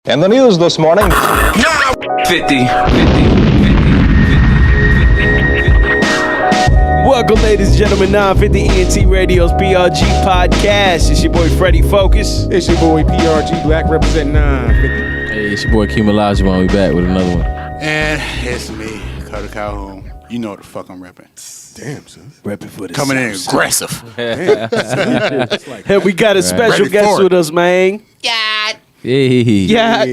In the news this morning. 50. Welcome, ladies and gentlemen, 950 ENT Radio's PRG podcast. It's your boy Freddie Focus. It's your boy PRG Black representing 950. Hey, it's your boy Kim Olajuwon. We back with another one. And it's me, Carter Calhoun. You know what the fuck I'm repping. Damn, son. Repping for the Coming in aggressive. Hey, we got a special Ready guest for it. with us, man. Hey. Yeah.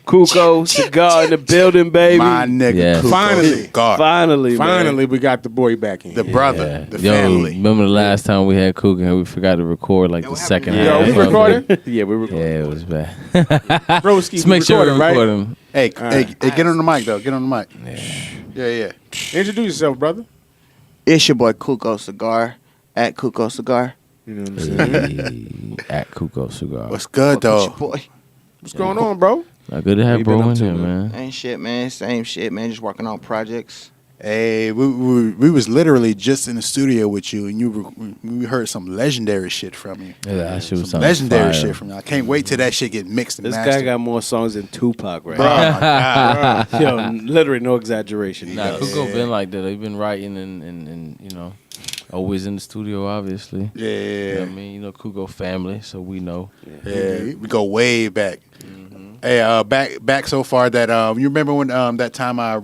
Kuko Cigar in the building, baby. My nigga. Yes. Kuko Finally. Cigar. Finally, man. We got the boy back in. The brother. The Yo, family. remember the last time we had Cook and we forgot to record like the second half? Yo, we of it? recording? Yeah, we recording. Yeah, it was bad. Broski, Let's make sure we record him. Hey, get on the mic, though. Get on the mic. Yeah. Introduce yourself, brother. It's your boy Kuko Cigar at Kuko Cigar. You know what I'm saying? At Kuko Cigar. What's good, Fuck with your though? boy. What's going on, bro? Not good to have you bro been up in to, here, man? man. Ain't shit, man. Same shit, man. Just working on projects. Hey, we was literally just in the studio with you, and we heard some legendary shit from you. Yeah, that shit was Some something legendary fire. shit from you. I can't wait till that shit get mixed and This mastered. guy got more songs than Tupac right Bro, my God. now. Yo, literally no exaggeration. Nah, Kuko been like that. They've been writing and you know, always in the studio, obviously. You know Yeah. what I mean? You know, Kuko family, so we know. Yeah, we go way back. Hey, back so far that you remember when that time I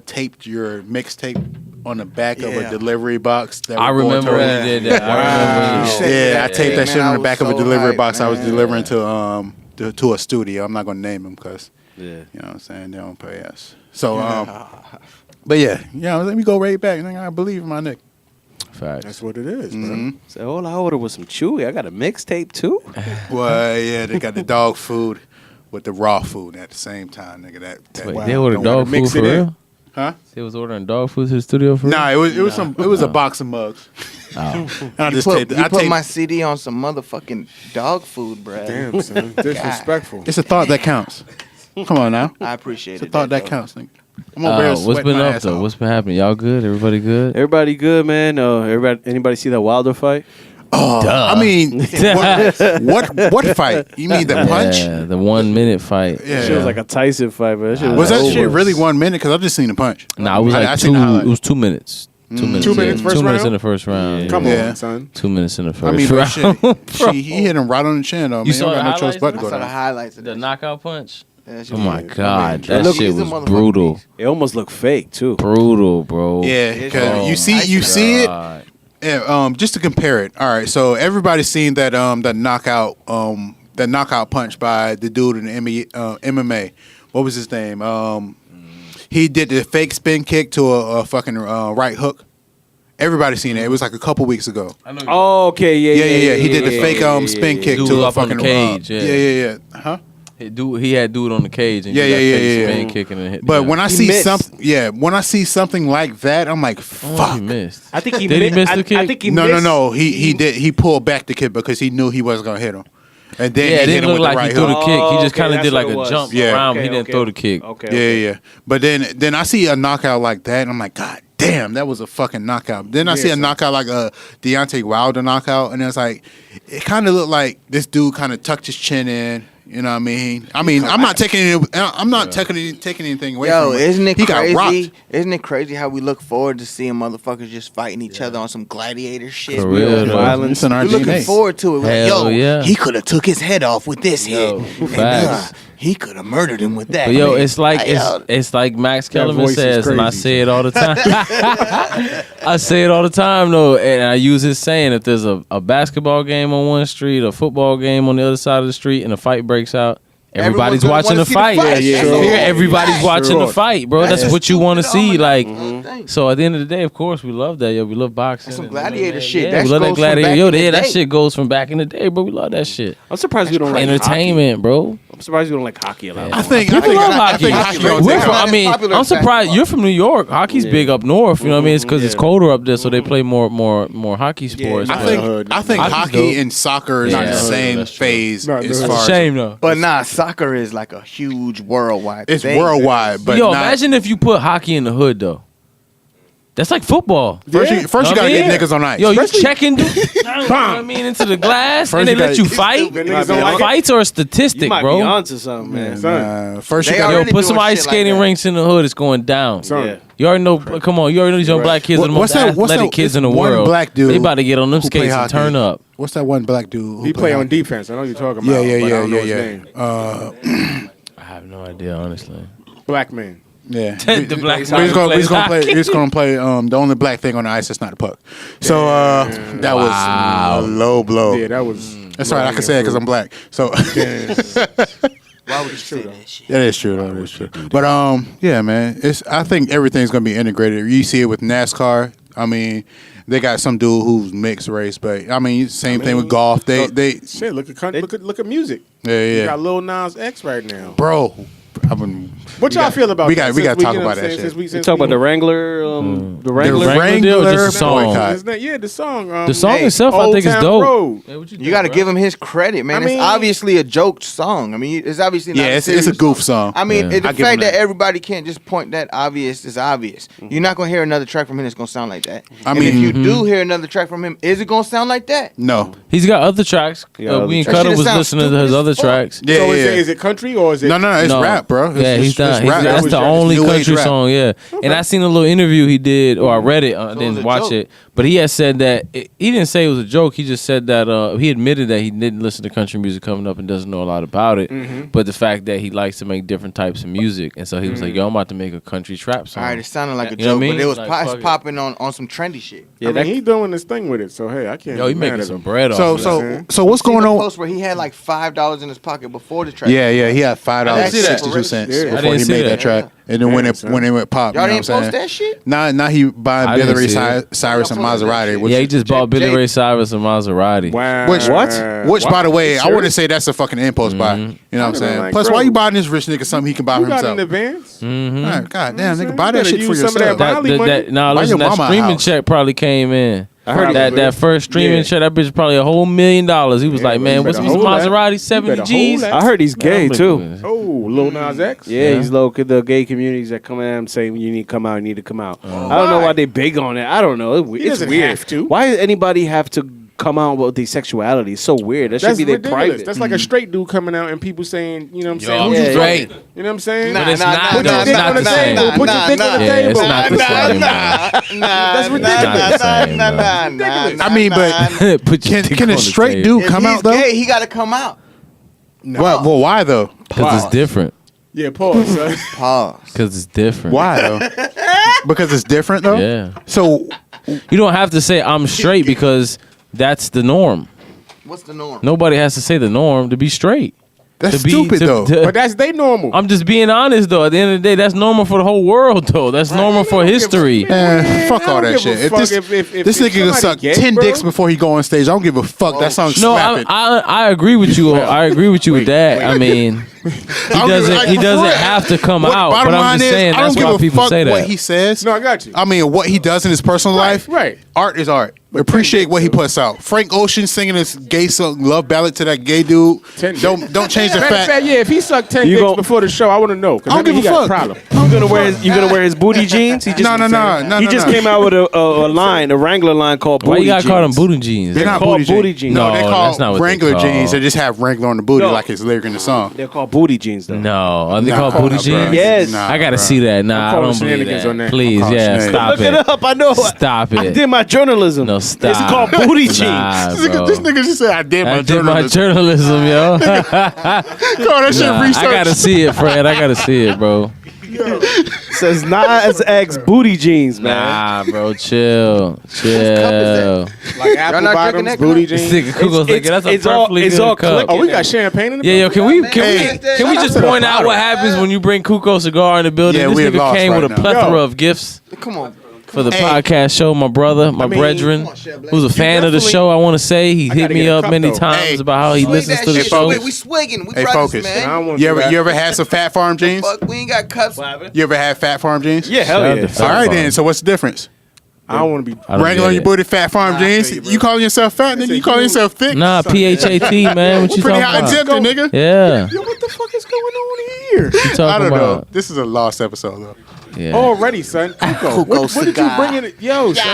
taped your mixtape on the back of a delivery box? That I was going remember to- when you did that. I remember when you did Yeah, I taped that shit on the back of a delivery box. I was delivering to. to a studio. I'm not gonna name them because Yeah. you know what I'm saying, they don't pay us. So but yeah, let me go right back. I believe in my nigga. Facts. That's what it is, bro. Mm-hmm. So all I ordered was some chewy. I got a mixtape too. Well, yeah, they got the dog food with the raw food at the same time, nigga. That Wait, wow. they ordered Don't dog wanna food mix for it in. real? Huh? They was ordering dog food to the studio for real? Nah, it was a box of mugs. Oh. And I You just put, taped it. you I put taped. my CD on some motherfucking dog food, bruh. Damn, son. Disrespectful. It's a thought that counts. Come on now. I appreciate It's a it. thought that though. counts, nigga. I'm over here What's sweating been my up ass though? off. What's been happening? Y'all good? Everybody good? Everybody good, man? Anybody see that Wilder fight? Oh, I mean, what fight? You mean the punch? Yeah, the 1 minute fight. Yeah. Shit was like a Tyson fight, but that shit Was that over. shit really 1 minute? Because I've just seen the punch. Nah, it was I like seen two. the highlight. It was 2 minutes. 2 minutes. 2 minutes first 2 minutes round? in the first round. Come Yeah. on, son. 2 minutes in the first I mean, but round. shit, he hit him right on the chin, though. Man, saw you don't the got no choice but to I go saw the down. highlights of The that. knockout punch. That shit Oh my was- god, I that mean, shit he's a was motherfucking brutal. beast. It almost looked fake too. Brutal, bro. Yeah, because Oh you see it. God. Yeah, just to compare it. All right, so everybody's seen that knockout punch by the dude in MMA. What was his name? He did the fake spin kick to a fucking right hook. Everybody's seen it. It was like a couple weeks ago. Oh, okay, Yeah. He did the fake spin kick Dude to a up on the fucking cage, yeah. Yeah. Huh? He had dude on the cage and Yeah. spin kicking and hit. But when I He see missed. when I see something like that, I'm like, he fuck. missed. I think he Did he mi- miss I- the kick? I think he missed. No. He did. He pulled back the kick because he knew he wasn't gonna hit him, and then Yeah, it he hit didn't him look with like the he right threw the hook. kick. He just okay, kind of that's did like what it a was. jump Yeah. around. He Okay, didn't okay. throw the kick. Okay. Yeah. But then I see a knockout like that, and I'm like, God damn, that was a fucking knockout. Then I see a knockout like a Deontay Wilder knockout, and it's like, it kind of looked like this dude kind of tucked his chin in. You know what I mean? I'm not taking anything away Yo, from him. isn't it He got crazy? rocked. Isn't it crazy how we look forward to seeing motherfuckers just fighting each other on some gladiator shit? For real, though. Violence. It's in our We're looking DNA. forward to it. We're Hell like, yo, yeah. he could have took his head off with this Yo, hit. And, facts. he could have murdered him with that. But yo, hit. it's like yo, it's like Max Kellerman voice is says, and I crazy. say it all the time. I say it all the time though, and I use his saying: if there's a basketball game on one street, a football game on the other side of the street, and a fight breaks out, everybody's Everyone's gonna watching wanna the see the fight. fight. Yeah, Here, sure. everybody's watching the fight, bro. That's what you want to see. Like, Thanks. so at the end of the day, of course, we love that. Yo, we love boxing. That's some and gladiator MMA. shit. Yeah, That we love that goes from gladiator. back Yo, in the yeah, that day. shit goes from back in the day, bro. We love that shit. I'm surprised you don't like Entertainment, bro. Hockey. I'm surprised you don't like hockey a lot. I think People love I hockey. think hockey We're gonna We're take from, off. I mean, Popular I'm surprised basketball. you're from New York. Hockey's big up north. You know what I mean? It's because it's Yeah. colder up there, so they play more hockey sports. Yeah, I but- think Hockey's hockey dope. and soccer is Yeah, in the that's same true. phase Not as the far That's a as shame though. But nah, soccer is like a huge worldwide it's thing. worldwide. But Yo, not, imagine if you put hockey in the hood though. That's like football. First, you gotta get niggas on ice. Yo, you checking, dude? You know what I mean, into the glass, First and they you let you gotta- fight. Niggas don't like it. Fights are a statistic, You might bro. be onto something, man. First, you They gotta already Yo, put doing some ice shit like skating that. rinks in the hood. It's going down. Yeah. You already know. Come on, you already know these young black kids are the most athletic kids in the one world. black dude They about to get on them who play skates and hockey. turn up. What's that one black dude? who He play on hockey? defense. I know you're talking Yeah, about. yeah, but I yeah, don't know yeah, his name. I have no idea, honestly. Black man. Yeah, The black we're side just gonna plays play. hockey. We're just gonna play. The only black thing on the ice that's not the puck. So that was a low blow. Yeah, that was. That's all right. I can say it because I'm black. So Why would you say that shit? that is true. Though. That is true. But yeah, man. I think everything's gonna be integrated. You see it with NASCAR. I mean, they got some dude who's mixed race, but I mean, same thing with golf. They Shit, look at music. yeah, You yeah. got Lil Nas X right now. Bro, I've been. What y'all feel about we that? got we got to Since talk you know about what I'm that saying, shit. since You talk about the Wrangler, the Wrangler. Wrangler deal or just a song? boycott. Isn't that- yeah, the song. The song Hey, itself, I Old think, is Town dope. Road. You got to give him his credit, man. I mean- It's obviously a joke song. I mean, it's obviously not Yeah, a it's a serious goof song. I mean, Yeah. the I give him fact that that. everybody can't just point that obvious is obvious. You're not gonna hear another track from him that's gonna sound like that. I And mean- if you do hear another track from him, is it gonna sound like that? No. He's got other tracks. other Me and tracks. Cutter That shit was sounds listening to his stupid other as fuck. tracks. Yeah, So yeah. is it country or is it? No, it's No. rap, bro. Yeah, he's done. rap. That's the only New age country rap. song. Yeah, and I seen a little interview he did, or I read it. I So it didn't was a watch joke. it, but he had said that he didn't say it was a joke. He just said that he admitted that he didn't listen to country music coming up and doesn't know a lot about it. But the fact that he likes to make different types of music, and so he was like, "Yo, I'm about to make a country trap song." All right, it sounded like a You know joke, what I but mean? it was Like, it's fuck it. popping on some trendy shit. Yeah, I mean, he doing this thing with it. So hey, I can't. Yo, he be making mad at some him. bread off. So of that. so what's Seen going the on? post where he had like $5 in his pocket before the track. Yeah, he had $5.62 Yeah. I before didn't he see made that. that track, and then when Yeah, it son. when it went pop, Y'all you know didn't what I'm post saying? that shit? Now he buying I Billy didn't Ray see it. Cyrus and Y'all posted that Maserati. shit. Which, Yeah, he just bought Billy Jake- Ray Cyrus and Maserati. Wow. which by the way, I wouldn't say that's a fucking impulse buy. You know what I'm I'd saying? be like, Plus, bro, why you buying this rich nigga something he can buy You for got in himself? advance. All right, God damn, You nigga, buy that better shit for use some of that yourself. buy- Molly money. Nah, Buy listen, your that mama a streaming house. check probably came in. I heard that first streaming check, that bitch probably $1 whole million. He was Yeah, like, but man, you what's better these hold that. Maserati You 70 better G's? hold I heard he's gay too. Oh, Lil Nas X. Yeah, he's local. The gay communities that come at him saying you need to come out, you need to come out. I don't know why they big on it. I don't know. He It's doesn't weird. have to. Why does anybody have to come out with their sexuality? It's so weird. That should That's be their ridiculous. private. That's like a straight dude coming out and people saying, you know what I'm saying? I'm Who's you straight. fucking? You know what I'm saying? Nah, But it's nah, not- nah, Put no, your it's dick not on the the same. table. Put your dick on the Yeah, table. it's not the same. That's ridiculous. I mean, but Put your dick can on a the straight table. dude If come he's out though? gay, he got to come out. Well, why though? Because it's different. Yeah, pause, son. Pause. Because it's different. Why though? Because it's different though. Yeah. So You don't have to say I'm straight because that's the norm. What's the norm? Nobody has to say the norm to be straight. that's To be- stupid to- though. to- But that's they normal. I'm just being honest though. At the end of the day, that's normal for the whole world though. That's normal for history. Fuck all that shit. If this this nigga can suck 10 dicks before he go on stage, I don't give a fuck. That song's No, slapping. I agree with you. I agree with you with that. I mean, he doesn't have to come out. Bottom But I'm line just is, saying I that's don't why give a people fuck say what that. he says. No, I got you. I mean, what he does in his personal life. right. Art is art. Appreciate what he puts out. Frank Ocean singing his gay song, love ballad to that gay dude. Don't change the Matter of fact, fact. yeah, if he sucked 10 You dicks gon- before the show, I want to know. I don't give a he got fuck. a problem. You gonna wear his booty jeans? He just No. He just came out with a line, a Wrangler line called Why booty you gotta jeans. call them booty jeans? They're not called booty booty jeans. jeans. No, they're No, called that's not what they Wrangler call. jeans. They just have Wrangler on the booty No. like his lyric in the song. They're called booty jeans though. No, are they Nah, called booty bro. jeans? Yes. Nah, I gotta bro. see that. Nah, I calling don't believe shenanigans that. on that. Please, calling yeah, shenanigans. stop Look it up. I know. Stop I it. did my journalism. No, stop. It's called booty jeans. Nah, bro. This nigga just said, I did my I did my journalism. journalism, yo. Call that shit Nah, research. I gotta see it, Fred. I gotta see it, bro. Says Nas X booty jeans, man. Nah, bro, chill. Like apple not bottoms, drinking that booty This jeans. nigga Kuko's like, that's a it's all- perfectly it's good all cup. click- Oh, we got champagne in the Yeah, yo, can we Hey, just point out what happens when you bring Kuko Cigar in the building? Yeah, This we're nigga lost came right with a now. plethora Yo. of gifts Come on. for the Hey. podcast show. My brother, my brethren, Come on, Chef Black. who's a fan of the definitely- show. I want to say he hit gotta me get a up cup, many though. times Hey. about how he Swig listens that to the shit. show. We swigging. We Hey, brothers, focus. I man. don't want You to do that. ever had some Fat Farm jeans? Fuck, we ain't got cups. You ever had Fat Farm jeans? Yeah, hell Shout out yeah. to Fat All right Farm. then. So what's the difference? I don't want to be. I don't Wrangling get on your it. booty, fat farm I jeans. feel you, bro. You calling yourself fat, nigga? You calling yourself thick? Nah, PHAT, man. What you Pretty talking hot and about? tempting, nigga. Yeah. Yo, what the fuck is going on here? What you talking I don't know. about? This is a lost episode though. Yeah. Already, son. Kuko. What did you Cigar. bring in? Yo, son.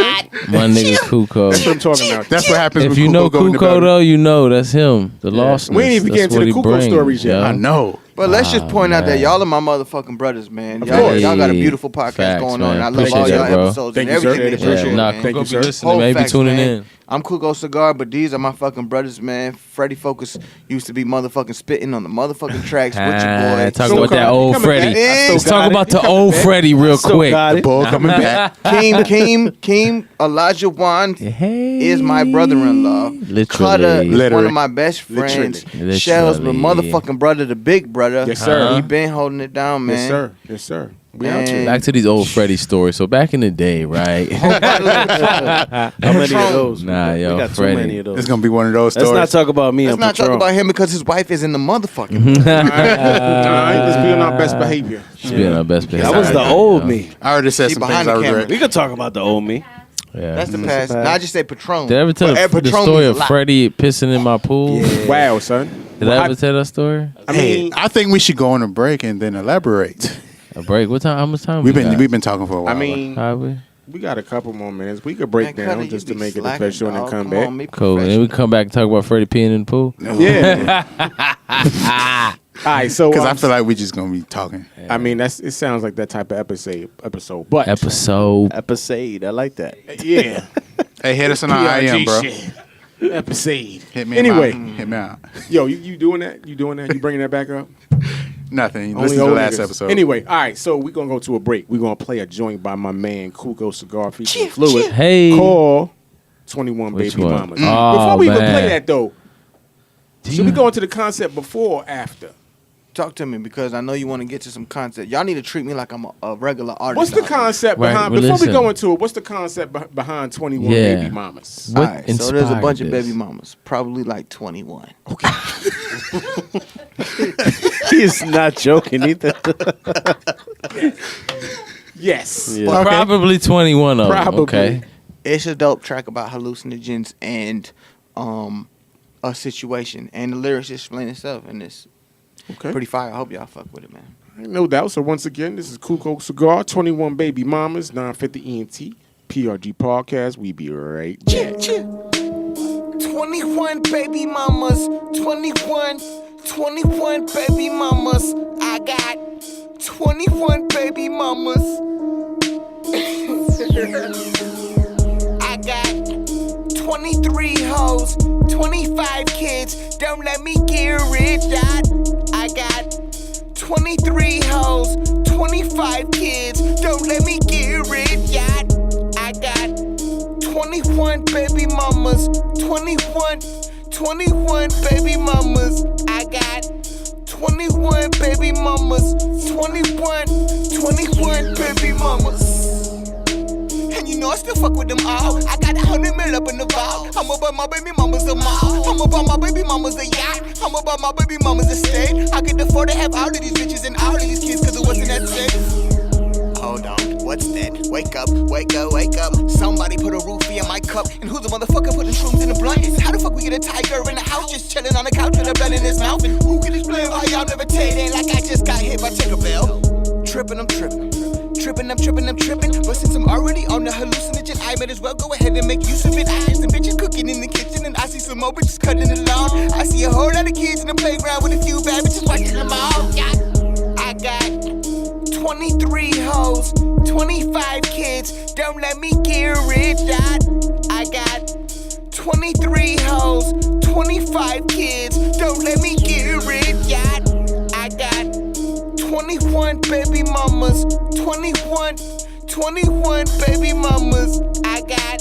My nigga Kuko. That's what I'm talking about. That's what happens If when you know go in the Kuko belly. though, you know that's him. The lostness. We ain't even That's get into what the he Kuko brings, stories yet. yo. I know. But let's just point out that man. y'all are my motherfucking brothers, man. Of Y'all course. got a beautiful podcast Facts, going man. on. I love Appreciate all that, y'all bro. episodes Thank and you, sir. everything that Appreciate you're it. doing, Nah, man. Thank you, Kuko sir. be listening. Whole Maybe facts, tuning man. in. I'm Kuko Cigar, but these are my fucking brothers, man. Freddie Focus used to be motherfucking spitting on the motherfucking tracks with your boy. Talk Still about that coming- old coming Freddie. back. I still Let's got talk it. about He the coming old back. Freddie real Still quick. got it. Bull coming back. Keem, Elijah Wan Hey. is my brother-in-law. Literally. Cutter is one Literally. of my best friends. Literally. Shell's my Literally. motherfucking brother, the big brother. Yes, sir. He been holding it down, man. Yes, sir. Yes, sir. We out And- here. Back to these old Freddie stories. So back in the day, right? How many of those? Nah, we yo, got too Freddie. many of those. It's gonna be one of those Let's stories. not talk about me Let's on not Patron. talk about him because his wife is in the motherfucking. Nah, let's be on our best behavior. Just being our best behavior. That was the old me. I already said He some behind things I the camera. regret. We could talk about the old me. Yeah. That's the past. Now I just say Patron. Did I ever tell But the Patron story means of a lot. Freddie pissing in my pool? Wow, son. Did I ever tell that story? I Hey, mean, I think we should go on a break and then elaborate. A break? What time? How much time We've we got? been talking for a while. I mean, Have we? we got a couple more minutes. We could break Man, Cutter, down you just to be make it slacking, official and then dog. come Come on, back. me Cool. And then we come back and talk about Freddie peeing in the pool. Yeah. All right, so because I feel like we're just gonna be talking. I mean, it sounds like that type of episode. But Episode. Episode. I like that. yeah, Hey, hit us on our IM, bro. shit. Episode. Hit me. Anyway, hit me out. yo, you doing that? You doing that? You bringing that back up? Nothing. Only Listen to the old last niggas. episode. Anyway, all right, so we're gonna go to a break. We're gonna play a joint by my man Kuko Cigar featuring Fluid. Hey. Call 21 Which Baby one? Mamas. Oh, Before we even man. play that though, should we go into the concept before or after? Talk to me because I know you want to get to some concept. Y'all need to treat me like I'm a regular artist. What's the concept Right, behind? well, Before we listen. go into it, what's the concept behind 21 Yeah. Baby Mamas? What Alright, so there's a bunch inspired of this? baby mamas, probably like 21. He's not joking either. Yes. Yeah. Probably 21 of them. Probably. Okay. It's a dope track about hallucinogens and a situation, and the lyrics explain itself, and it's Okay. pretty fire. I hope y'all fuck with it, man. No doubt. So once again, this is Kuko Cigar, 21 Baby Mamas, 950 ENT, PRG Podcast. We be right back. 21 baby mamas, 21 baby mamas. I got 21 baby mamas. I got 23 hoes, 25 kids. Don't let me get rich. I got 23 hoes, 25 kids. Don't let me get rich. I got 21 baby mamas, 21 baby mamas. I got 21 baby mamas, 21 baby mamas. And you know I still fuck with them all. I got 100 mil up in the vault. I'm about my baby mamas a mall. I'm about my baby mamas a yacht. I'm about my baby mamas a state. I could afford to have all of these bitches and all of these kids cause it wasn't that safe. Hold on, what's that? Wake up, wake up, wake up. Somebody put a roofie in my cup. And who's the motherfucker putting shrooms in the blunt? How the fuck we get a tiger in the house just chilling on the couch with a bell in his mouth? And who can explain why y'all never take it like I just got hit by Tinker Bell? Trippin', I'm trippin'. I'm trippin'. But since I'm already on the hallucinogen, I might as well go ahead and make use of it. I hear some bitches cooking in the kitchen, and I see some more bitches cutting the lawn. I see a whole lot of kids in the playground with a few bad bitches watching them all. I got 23 hoes, 25 kids. Don't let me get rich. I got 23 hoes, 25 kids. Don't let me get rich. I got 21 baby mamas, 21 baby mamas. I got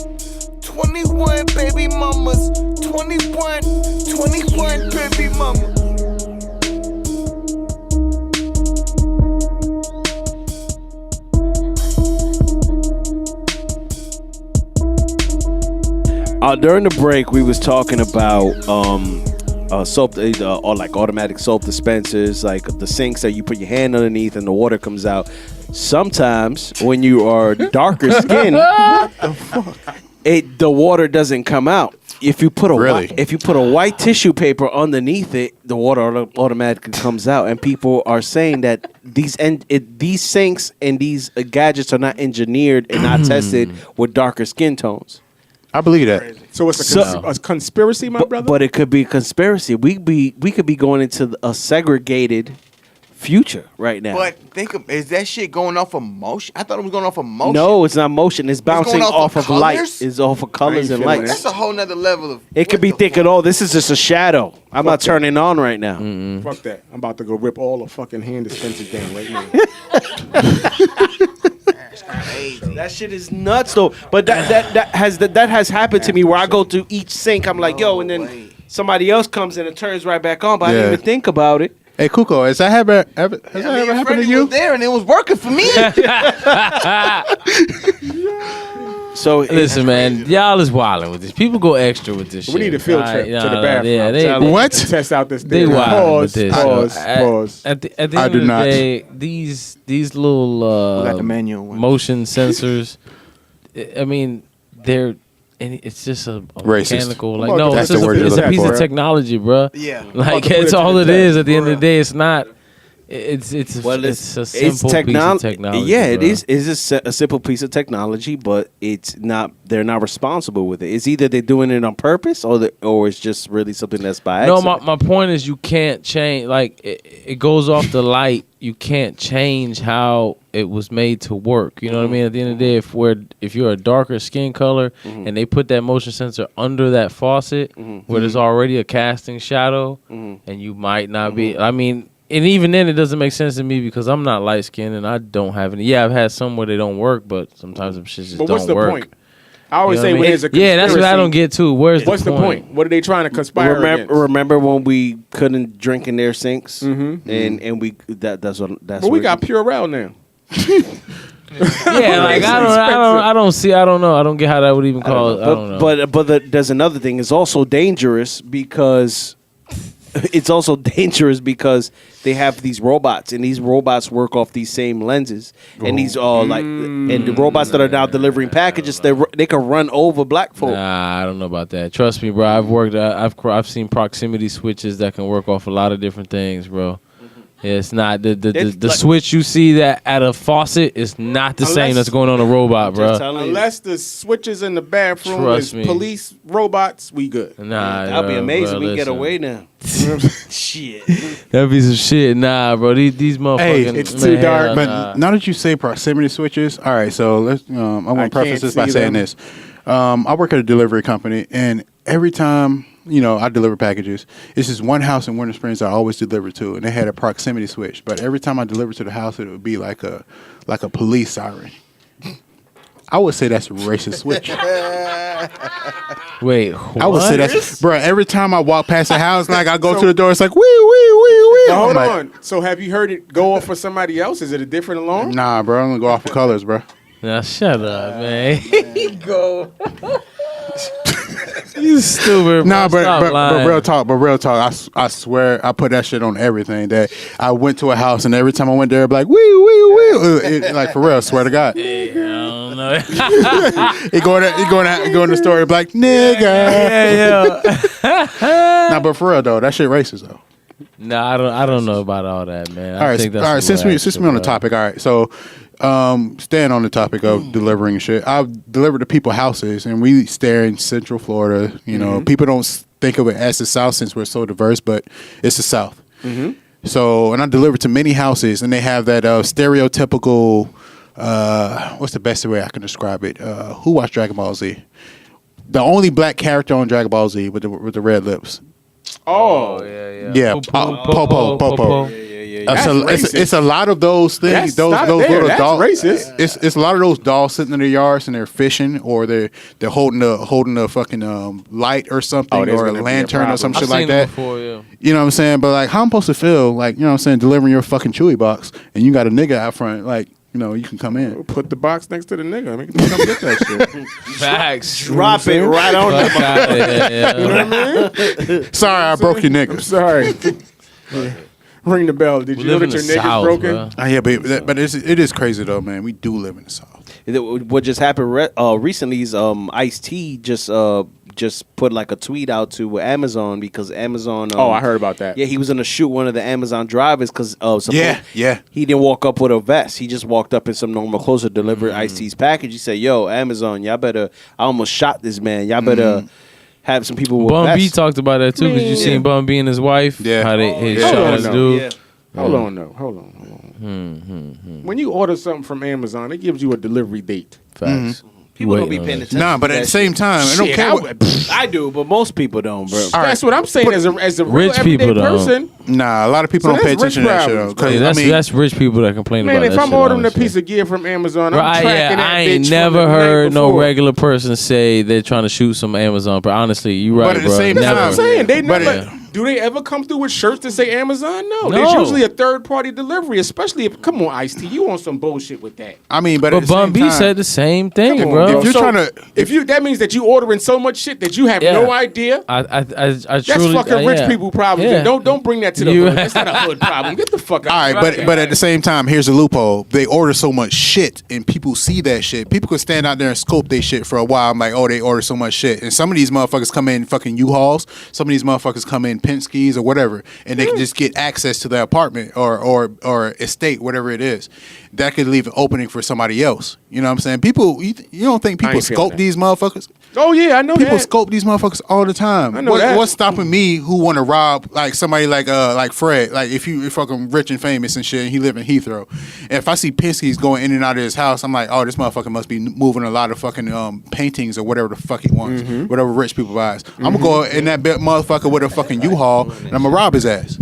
21 baby mamas, 21 baby mamas. During the break, we was talking about soap or like automatic soap dispensers, like the sinks that you put your hand underneath and the water comes out. Sometimes when you are darker skinned, the water doesn't come out. If you put a white tissue paper underneath it, the water automatically comes out. And people are saying that these sinks and these gadgets are not engineered and not tested with darker skin tones. I believe that. So it's a conspiracy, my brother? But it could be a conspiracy. We could be going into a segregated future right now. But is that shit going off of motion? I thought it was going off of motion. No, it's not motion. It's bouncing off of light. It's off of colors and lights. That's a whole nother level of. It could be thinking, oh, this is just a shadow. I'm not turning on right now. Fuck that. I'm about to go rip all the fucking hand dispensers down right now. That shit is nuts though. But that has happened to me where I go to each sink. I'm like, yo, and then somebody else comes in and turns right back on. But I didn't even think about it. Hey, Kuko, has that ever happened to you? Was there and it was working for me. So listen, man, y'all is wilding with this. People go extra with this shit. We need a field trip to the bathroom. Yeah, what? Test out this thing. They wilding with this. Pause. At the end of the day, these little got the manual ones. motion sensors, I mean, it's just a mechanical. Like, no, That's it's the word you're a looking piece for. of technology, bro. Yeah. Like it's all it is. At the end of the day, it's not. It's a simple piece of technology. Yeah, it bro. is. It's a simple piece of technology, but it's not. They're not responsible with it. It's either they're doing it on purpose, or it's just really something that's by accident. No, my point is you can't change. Like it goes off the light. You can't change how it was made to work. You know what I mean? At the end of the day, if you're a darker skin color and they put that motion sensor under that faucet where there's already a casting shadow, and you might not be. I mean. And even then, it doesn't make sense to me because I'm not light skinned and I don't have any. Yeah, I've had some where they don't work, but sometimes them shits just don't work. But what's the point? I always say when there's a conspiracy. Yeah, that's what I don't get too. What's the point? What are they trying to conspire against? Remember when we couldn't drink in their sinks, and we that's But we got Purell now. Yeah, like I don't know. I don't get how that would even call it. I don't know. But there's another thing. It's also dangerous because. They have these robots, and these robots work off these same lenses, and these and the robots that are now delivering packages, they can run over black folk. Nah, I don't know about that. Trust me, bro. I've seen proximity switches that can work off a lot of different things, bro. Yeah, it's not the switch you see that at a faucet is not the same that's going on a robot, bro. Unless the switches in the bathroom is police robots, we good. Nah, that'd be amazing. Bro, we get away now. Shit, that'd be some shit. Nah, bro. These motherfuckers. Hey, it's too dark. But now that you say proximity switches, all right. So let's. I want to preface this by saying this. I work at a delivery company, and every time. I deliver packages. It's just one house in Winter Springs I always deliver to, and they had a proximity switch. But every time I deliver to the house, it would be like a police siren. I would say that's a racist switch. Wait, what? I would say that's, bro. Every time I walk past the house, like I go to the door, it's like wee wee wee wee. Now, hold on. So have you heard it go off for somebody else? Is it a different alarm? Nah, bro. I'm gonna go off for colors, bro. Now shut up, man. Go. You stupid. Nah, but real talk. I swear I put that shit on everything. That I went to a house and every time I went there, I'd be like wee wee wee. Like for real, swear to God. Yeah, I don't know. He go in the story like nigga. Yeah. Nah, but for real though, that shit racist though. Nah, I don't know about all that, man. All right. Since we on the topic, all right. So, staying on the topic of delivering shit, I've delivered to people's houses, and we stay in Central Florida. People don't think of it as the South since we're so diverse, but it's the South. So, and I deliver to many houses, and they have that stereotypical. What's the best way I can describe it? Who watched Dragon Ball Z? The only black character on Dragon Ball Z with the red lips. Oh, yeah. Popo. It's a lot of those things. Those little dolls. Racist. It's a lot of those dolls sitting in their yards and they're fishing, or they're holding a fucking light or something, or a lantern or some shit like that. Before, yeah. You know what I'm saying? But like, how I'm supposed to feel? Like, you know what I'm saying? Delivering your fucking Chewy box and you got a nigga out front. Like, you can come in. Put the box next to the nigga. Make him come get that shit. Facts. Drop it right on Fuck the outta here, You yeah. know what I mean? Sorry, I broke your I'm nigga. sorry. Ring the bell. Did you know live that in your the nigga's South, broken? bro. Yeah, but it is crazy though, man. We do live in the South. What just happened recently is Ice-T just put like a tweet out to Amazon because Amazon. I heard about that. Yeah, he was gonna shoot one of the Amazon drivers because Yeah. he didn't walk up with a vest. He just walked up in some normal clothes to deliver Ice-T's package. He said, "Yo, Amazon, y'all better. I almost shot this man. Y'all better have some people with Bun B vests." talked about that too because you seen Bun B and his wife. Yeah. How they yeah. shot Hold this on, dude. Yeah. Hold on. When you order something from Amazon, it gives you a delivery date. Facts. People don't Waiting be on paying that. attention. Nah, but to at that the same shit. time, I don't Shit, care. I do, but most people don't, bro. That's what I'm saying. As a real Rich everyday people don't. person, Nah, a lot of people So don't pay that's attention rich to that shit. problems, Though, 'cause, Yeah, that's rich people that complain man, about if that I'm shit, ordering honestly. a piece of gear from Amazon, I'm Right, tracking that I bitch ain't from never the night heard no before. regular person say they're trying to shoot some Amazon. But honestly, you right, But at the bro. same Never. time- I'm saying they But never. it- Do they ever come through with shirts that say Amazon? No. No. There's usually a third party delivery, especially if. Come on, Ice-T, you on some bullshit with that? I mean, but at But the Bun same B time, said the same thing, Come on, bro. bro. if you're So, trying to, If you, that means that you ordering so much shit that you have Yeah. no idea. I That's truly, fucking rich yeah. people problems. Yeah. And don't bring that to the You- hood. That's not a hood problem. Get the fuck out. all right, but at the same time, here's a loophole. They order so much shit, and people see that shit. People could stand out there and scope their shit for a while. I'm like, oh, they order so much shit, and some of these motherfuckers come in fucking U-Hauls. Some of these motherfuckers come in Penske's or whatever, and they can just get access to their apartment or estate, whatever it is. That could leave an opening for somebody else. You know what I'm saying? People, you don't think people ain't feeling scope that. these motherfuckers? Oh yeah, I know People that. scope these motherfuckers all the time. I know that. What's stopping me who want to rob like somebody like Fred? Like if you're fucking rich and famous and shit, and he live in Heathrow. And if I see Penske's going in and out of his house, I'm like, oh, this motherfucker must be moving a lot of fucking paintings or whatever the fuck he wants, whatever rich people buys. I'm gonna go in that motherfucker with a fucking U-Haul and I'm gonna rob his ass.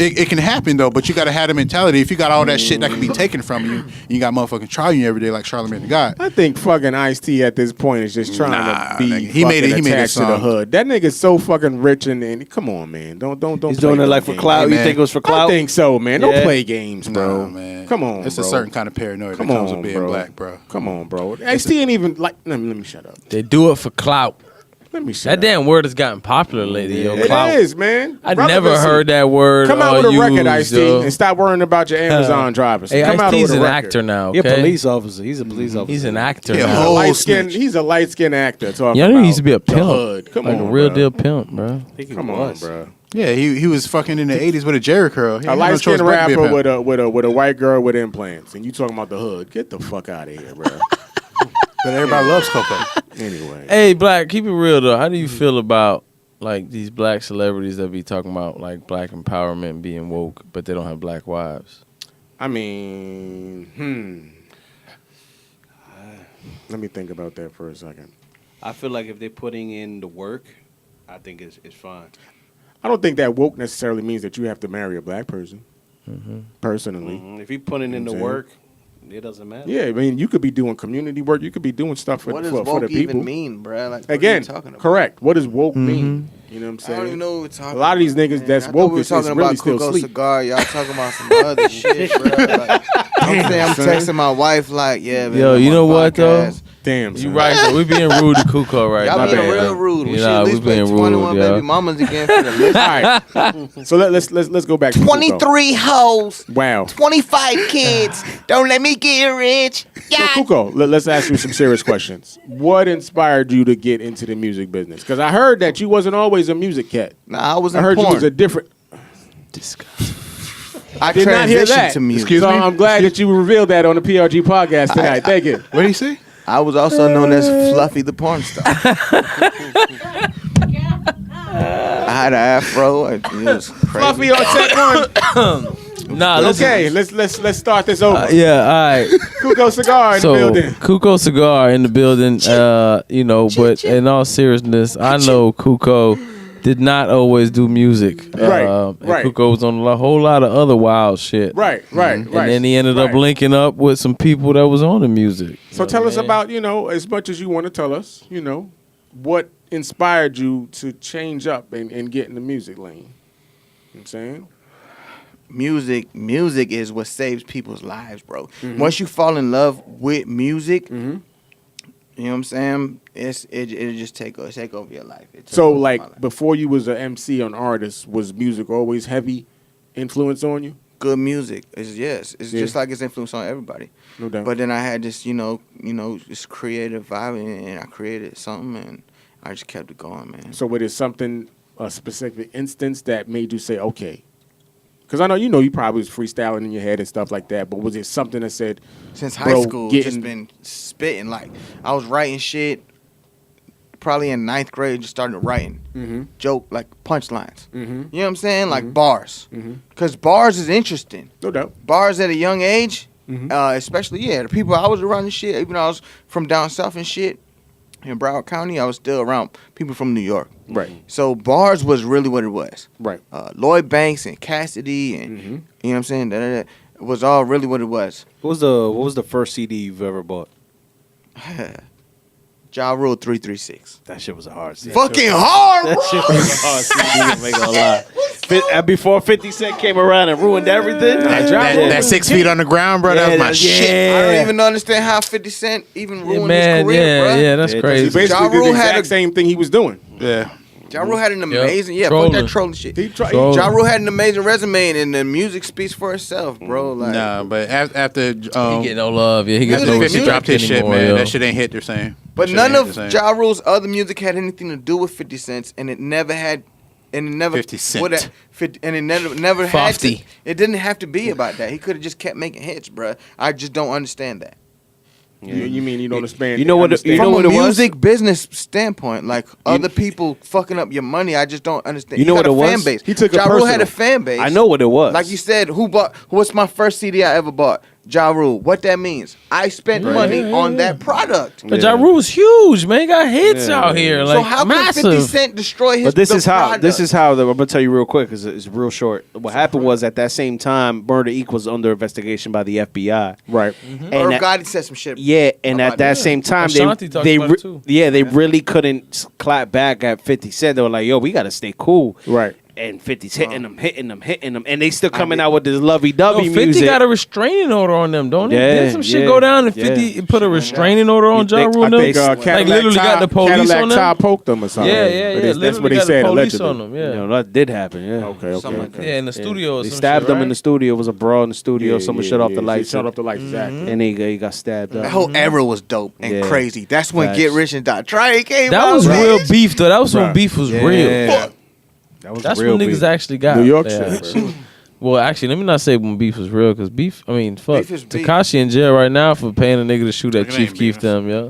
It can happen though, but you gotta have the mentality. If you got all that shit that can be taken from you, and you got motherfucking trying you every day like Charlamagne the God. I think fucking Ice-T at this point is just trying Nah, to be nigga. He made fucking that attached to the song. hood. That nigga's so fucking rich and come on, man. Don't. He's play doing it like them for games. clout. Hey, You man. think it was for I clout? think so, man. Don't Yeah. play games, bro. Nah, man. Come on, It's bro. a certain kind of paranoia Come that comes on, with being bro. black, bro. Come on, bro. Ice-T ain't even like. Let me shut up. They do it for clout. Let me shut That up. damn word has gotten popular lately, yo. It Clout. is, man. I never Relevancy. heard that word. Come out with a record, used, Ice-T, yo. and stop worrying about your Amazon drivers. Hey, Come out Ice-T's with a an record. actor now. He's Okay? a police officer. He's a police officer. He's an actor Yeah, now. whole Light-skinned. snitch. He's a light-skinned actor. Talking Yeah, I knew about he used to be a the pimp. hood. Come like on, a real bro. deal pimp, bro. I think he Come on, was. bro. Yeah, he was fucking in the 80s with a Jerry curl. He A ain't had no choice light-skinned but to be a rapper pimp. with a white girl with implants, and you talking about the hood? Get the fuck out of here, bro. But everybody loves Coco. Anyway, Hey, Black, keep it real though. How do you feel about like these black celebrities that be talking about like black empowerment being woke, but they don't have black wives? I mean, let me think about that for a second. I feel like if they're putting in the work, I think it's fine. I don't think that woke necessarily means that you have to marry a black person. Personally, If you're putting in the Okay. work, it doesn't matter. yeah, I mean, you could be doing community work. You could be doing stuff for, What does for woke the people. even mean, bro? Like, what Again, are you talking about? correct. What does woke mean? You know what I'm I saying? don't even know what we're talking A lot of these about, niggas man. that's I thought woke we were is talking really about still Kuko sleep. Cigar. Y'all talking about some other shit, bro. Like, I'm son. texting my wife like, yeah, man. Yo, I'm you on know what, though? podcast. Damn, You son. right, though. We being rude to Kuko right Y'all now. being man. real rude. We You should know, at we least play being 21 rude, baby yo. mamas again for the list. All right. So let's go back to Kuko. 23 hoes, Wow. 25 kids. Don't let me get rich. So Yeah. Kuko, let's ask you some serious questions. What inspired you to get into the music business? Because I heard that you wasn't always a music cat. Nah, I was I in heard porn. you was a different. I Did not hear transitioned that. to music. Excuse So me? I'm glad that you revealed that on the PRG podcast tonight. Thank you. What did he say? I was also known as Fluffy the porn star. I had an afro. It was crazy. Fluffy on set one. Nah, listen. Okay, let's start this over. Yeah, all right. Kuko Cigar in So the building. Kuko Cigar in the building. You know, but in all seriousness, I know Kuko did not always do music. Right, and right. Kuko was on a whole lot of other wild shit. Right. And then he ended up linking up with some people that was on the music. So tell us about, as much as you want to tell us, what inspired you to change up and get in the music lane. You know what I'm saying? music is what saves people's lives, bro. Once you fall in love with music, you know what I'm saying? It'll just take over your life. So, like, before you was an MC or an artist, was music always heavy influence on you? Good music is just like it's influence on everybody. No doubt. But then I had this, this creative vibe, and I created something, and I just kept it going, man. So, was it something, a specific instance that made you say, okay? Because I know you probably was freestyling in your head and stuff like that, but was it something that said, since high school, just been spitting. Like, I was writing shit probably in 9th grade, just started writing joke, like punchlines. You know what I'm saying? Like bars. Because bars is interesting. No doubt. Bars at a young age, especially, the people I was around and shit, even though I was from down south and shit, in Broward County, I was still around people from New York. Right. So bars was really what it was. Right. Lloyd Banks and Cassidy and, you know what I'm saying? That was all really what it was. What was the first CD you've ever bought? Ja Rule 336. That shit was a hard CD. Fucking hard, bro. That shit was a hard CD. I'm not gonna lie. Before 50 Cent came around and ruined everything. That 6 feet on the ground, bro. That was my shit. I don't even understand how 50 Cent even ruined his career, bro. Yeah, that's He crazy. basically Ja did Rule the had exact a- same thing he was doing. Yeah. Ja Rule had an amazing, fuck Trolling. that trolling shit. Trolling. Ja Rule had an amazing resume, and the music speaks for itself, bro. Like, Nah, but after He get no love. Yeah, he got After no 50 music dropped his shit, anymore, man, yo. that shit ain't hit the same. but That shit none ain't hit of the same. Ja Rule's other music had anything to do with 50 Cent, and it never had, and it never 50 Cent. would have- and it never had to. 50. It didn't have to be about that. He could have just kept making hits, bro. I just don't understand that. You mean you don't understand? You know what? You know From what a it was? music business standpoint, like other people fucking up your money, I just don't understand. You know He got what it a fan was? base. He took it Ja Rule had personal. a fan base. I know what it was. Like you said, what's my first CD I ever bought? Ja Rule. What that means? I spent money on that product. But Ja Rule's huge, man. He got hits out here. Like, So how massive. can 50 Cent destroy his But this the is how. product? This is how. I'm gonna tell you real quick because it's real short. What happened was at that same time, Murder Inc. was under investigation by the FBI. Right. And Irv at- Gotti said some shit. Yeah, and about at that that. same time, Ashanti talked they about it too. they really couldn't clap back at 50 Cent. They were like, "Yo, we gotta stay cool." Right. And 50's hitting them, and they still coming out with this lovey-dovey 50 music. got a restraining order on them, don't it? Yeah, Didn't some shit yeah, go down and yeah. 50 put a restraining order on Ja Rule? I think Like Cadillac literally got the police Cadillac on them? Ty poked them or something. Yeah, But yeah. that's what Literally they got said the police allegedly. on them, yeah. You know, that did happen. Yeah. Okay. Something like that. Yeah, in the studio or They some stabbed shit, them in the right? studio. It was a brawl in the studio. Someone shut off the lights. Shut off the lights. Exactly. And he got stabbed up. That whole era was dope and Yeah. crazy. That's when Facts. Get Rich and Die Trying came That out. was man. real beef, though. That was when Bruh. beef was Yeah. real. Fuck. That was That's real when niggas beef. actually got New York yeah. shit, bro. Well, actually, let me not say when beef was real, because beef, I mean, fuck. Beef is beef. Tekashi in jail right now for paying a nigga to shoot at Look at Chief that Keef beef. them, yo.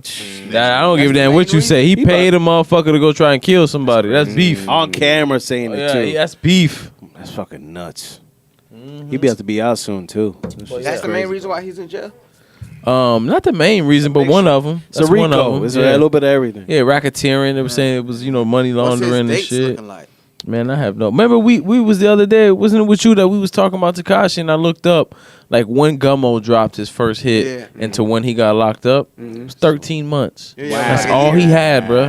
That, I don't give a the damn main what you reason? say. He paid a motherfucker to go try and kill somebody. That's beef. On camera saying it Yeah, too. that's beef. That's fucking nuts. He be have to be out soon too. That's the main reason why he's in jail. Not the main reason, but one of them. It's a one of Rico. them. It's yeah. a little bit of everything. Yeah, racketeering. They were saying it was, money What's his laundering and dates shit. looking like? Man, I have no. Remember, we was the other day. Wasn't it with you that we was talking about Tekashi? And I looked up like when Gummo dropped his first hit Yeah. into when he got locked up. It was 13 months. Yeah, That's like a all year. he had, bro.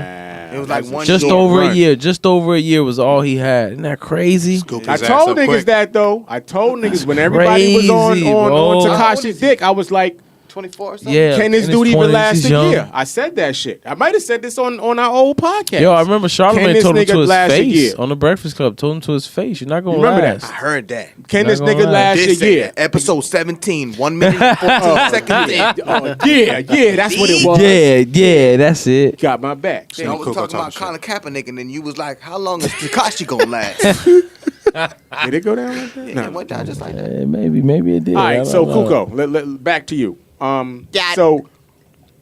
It was like one Just year. over run. a year. Just over a year was all he had. Isn't that crazy? Scoop I his ass told up niggas quick. that though. I told niggas when everybody was on Crazy, bro. Tekashi's dick, I was like, 24 or something? Yeah. can this in his dude even 20s, last he's a young. year? I said that shit. I might have said this on our old podcast. Yo, I remember Can Charlamagne this told him nigga to his last a year? face on the Breakfast Club. Told him to his face, "You're not gonna You remember last." that? I heard that. Can this Not gonna nigga lie. last a Did say year? that. Episode 17, 1 minute and 14 seconds in. Yeah, that's what it was. Yeah, that's it. Got my back. I was Coco talking about talking Colin Kaepernick, and then you was like, how long is Tekashi gonna last? Did it go down like that? Yeah, it went down just like that. Maybe it did. All I right, don't so know. Kuko, back to you. Yeah. So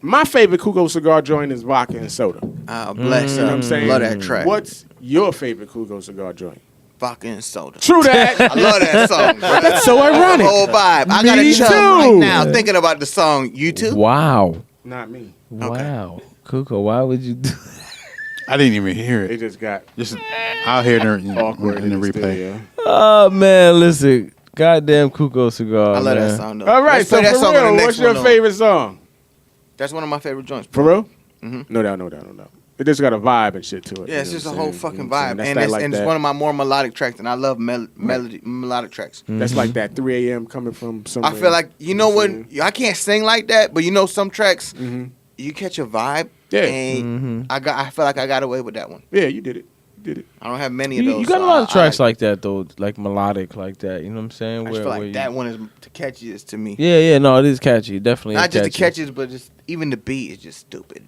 my favorite Kuko cigar joint is vodka and soda. You Bless know what I'm up. saying? Love that track. What's your favorite Kuko cigar joint? Vodka and soda. True that. I love that song, bro. That's so ironic. The whole vibe. I got Me a chub too. right now thinking about the song. You too? Wow, Not me. wow, Kuko, why would you do? I didn't even hear It it. just got Just out here in the, awkward in the replay. studio. Oh man, listen, goddamn Kuko cigar. I love man. that song though. All right, Let's so play that for song on the real, next what's your one, though. favorite song? That's one of my favorite joints. For real? Mhm. No doubt. It just got a vibe and shit to it. Yeah, it's just a whole fucking vibe, and it's one of my more melodic tracks, and I love melodic tracks. That's like that 3 a.m. coming from somewhere. I feel like I can't sing like that, but some tracks you catch a vibe. Yeah, and I feel like I got away with that one. Yeah, you did it. I don't have many of those. You got a lot of tracks like that though, like melodic like that. You know what I'm saying? I feel like that one is the catchiest to me. Yeah, no, it is catchy. Definitely, not just the catchiest, but just even the beat is just stupid.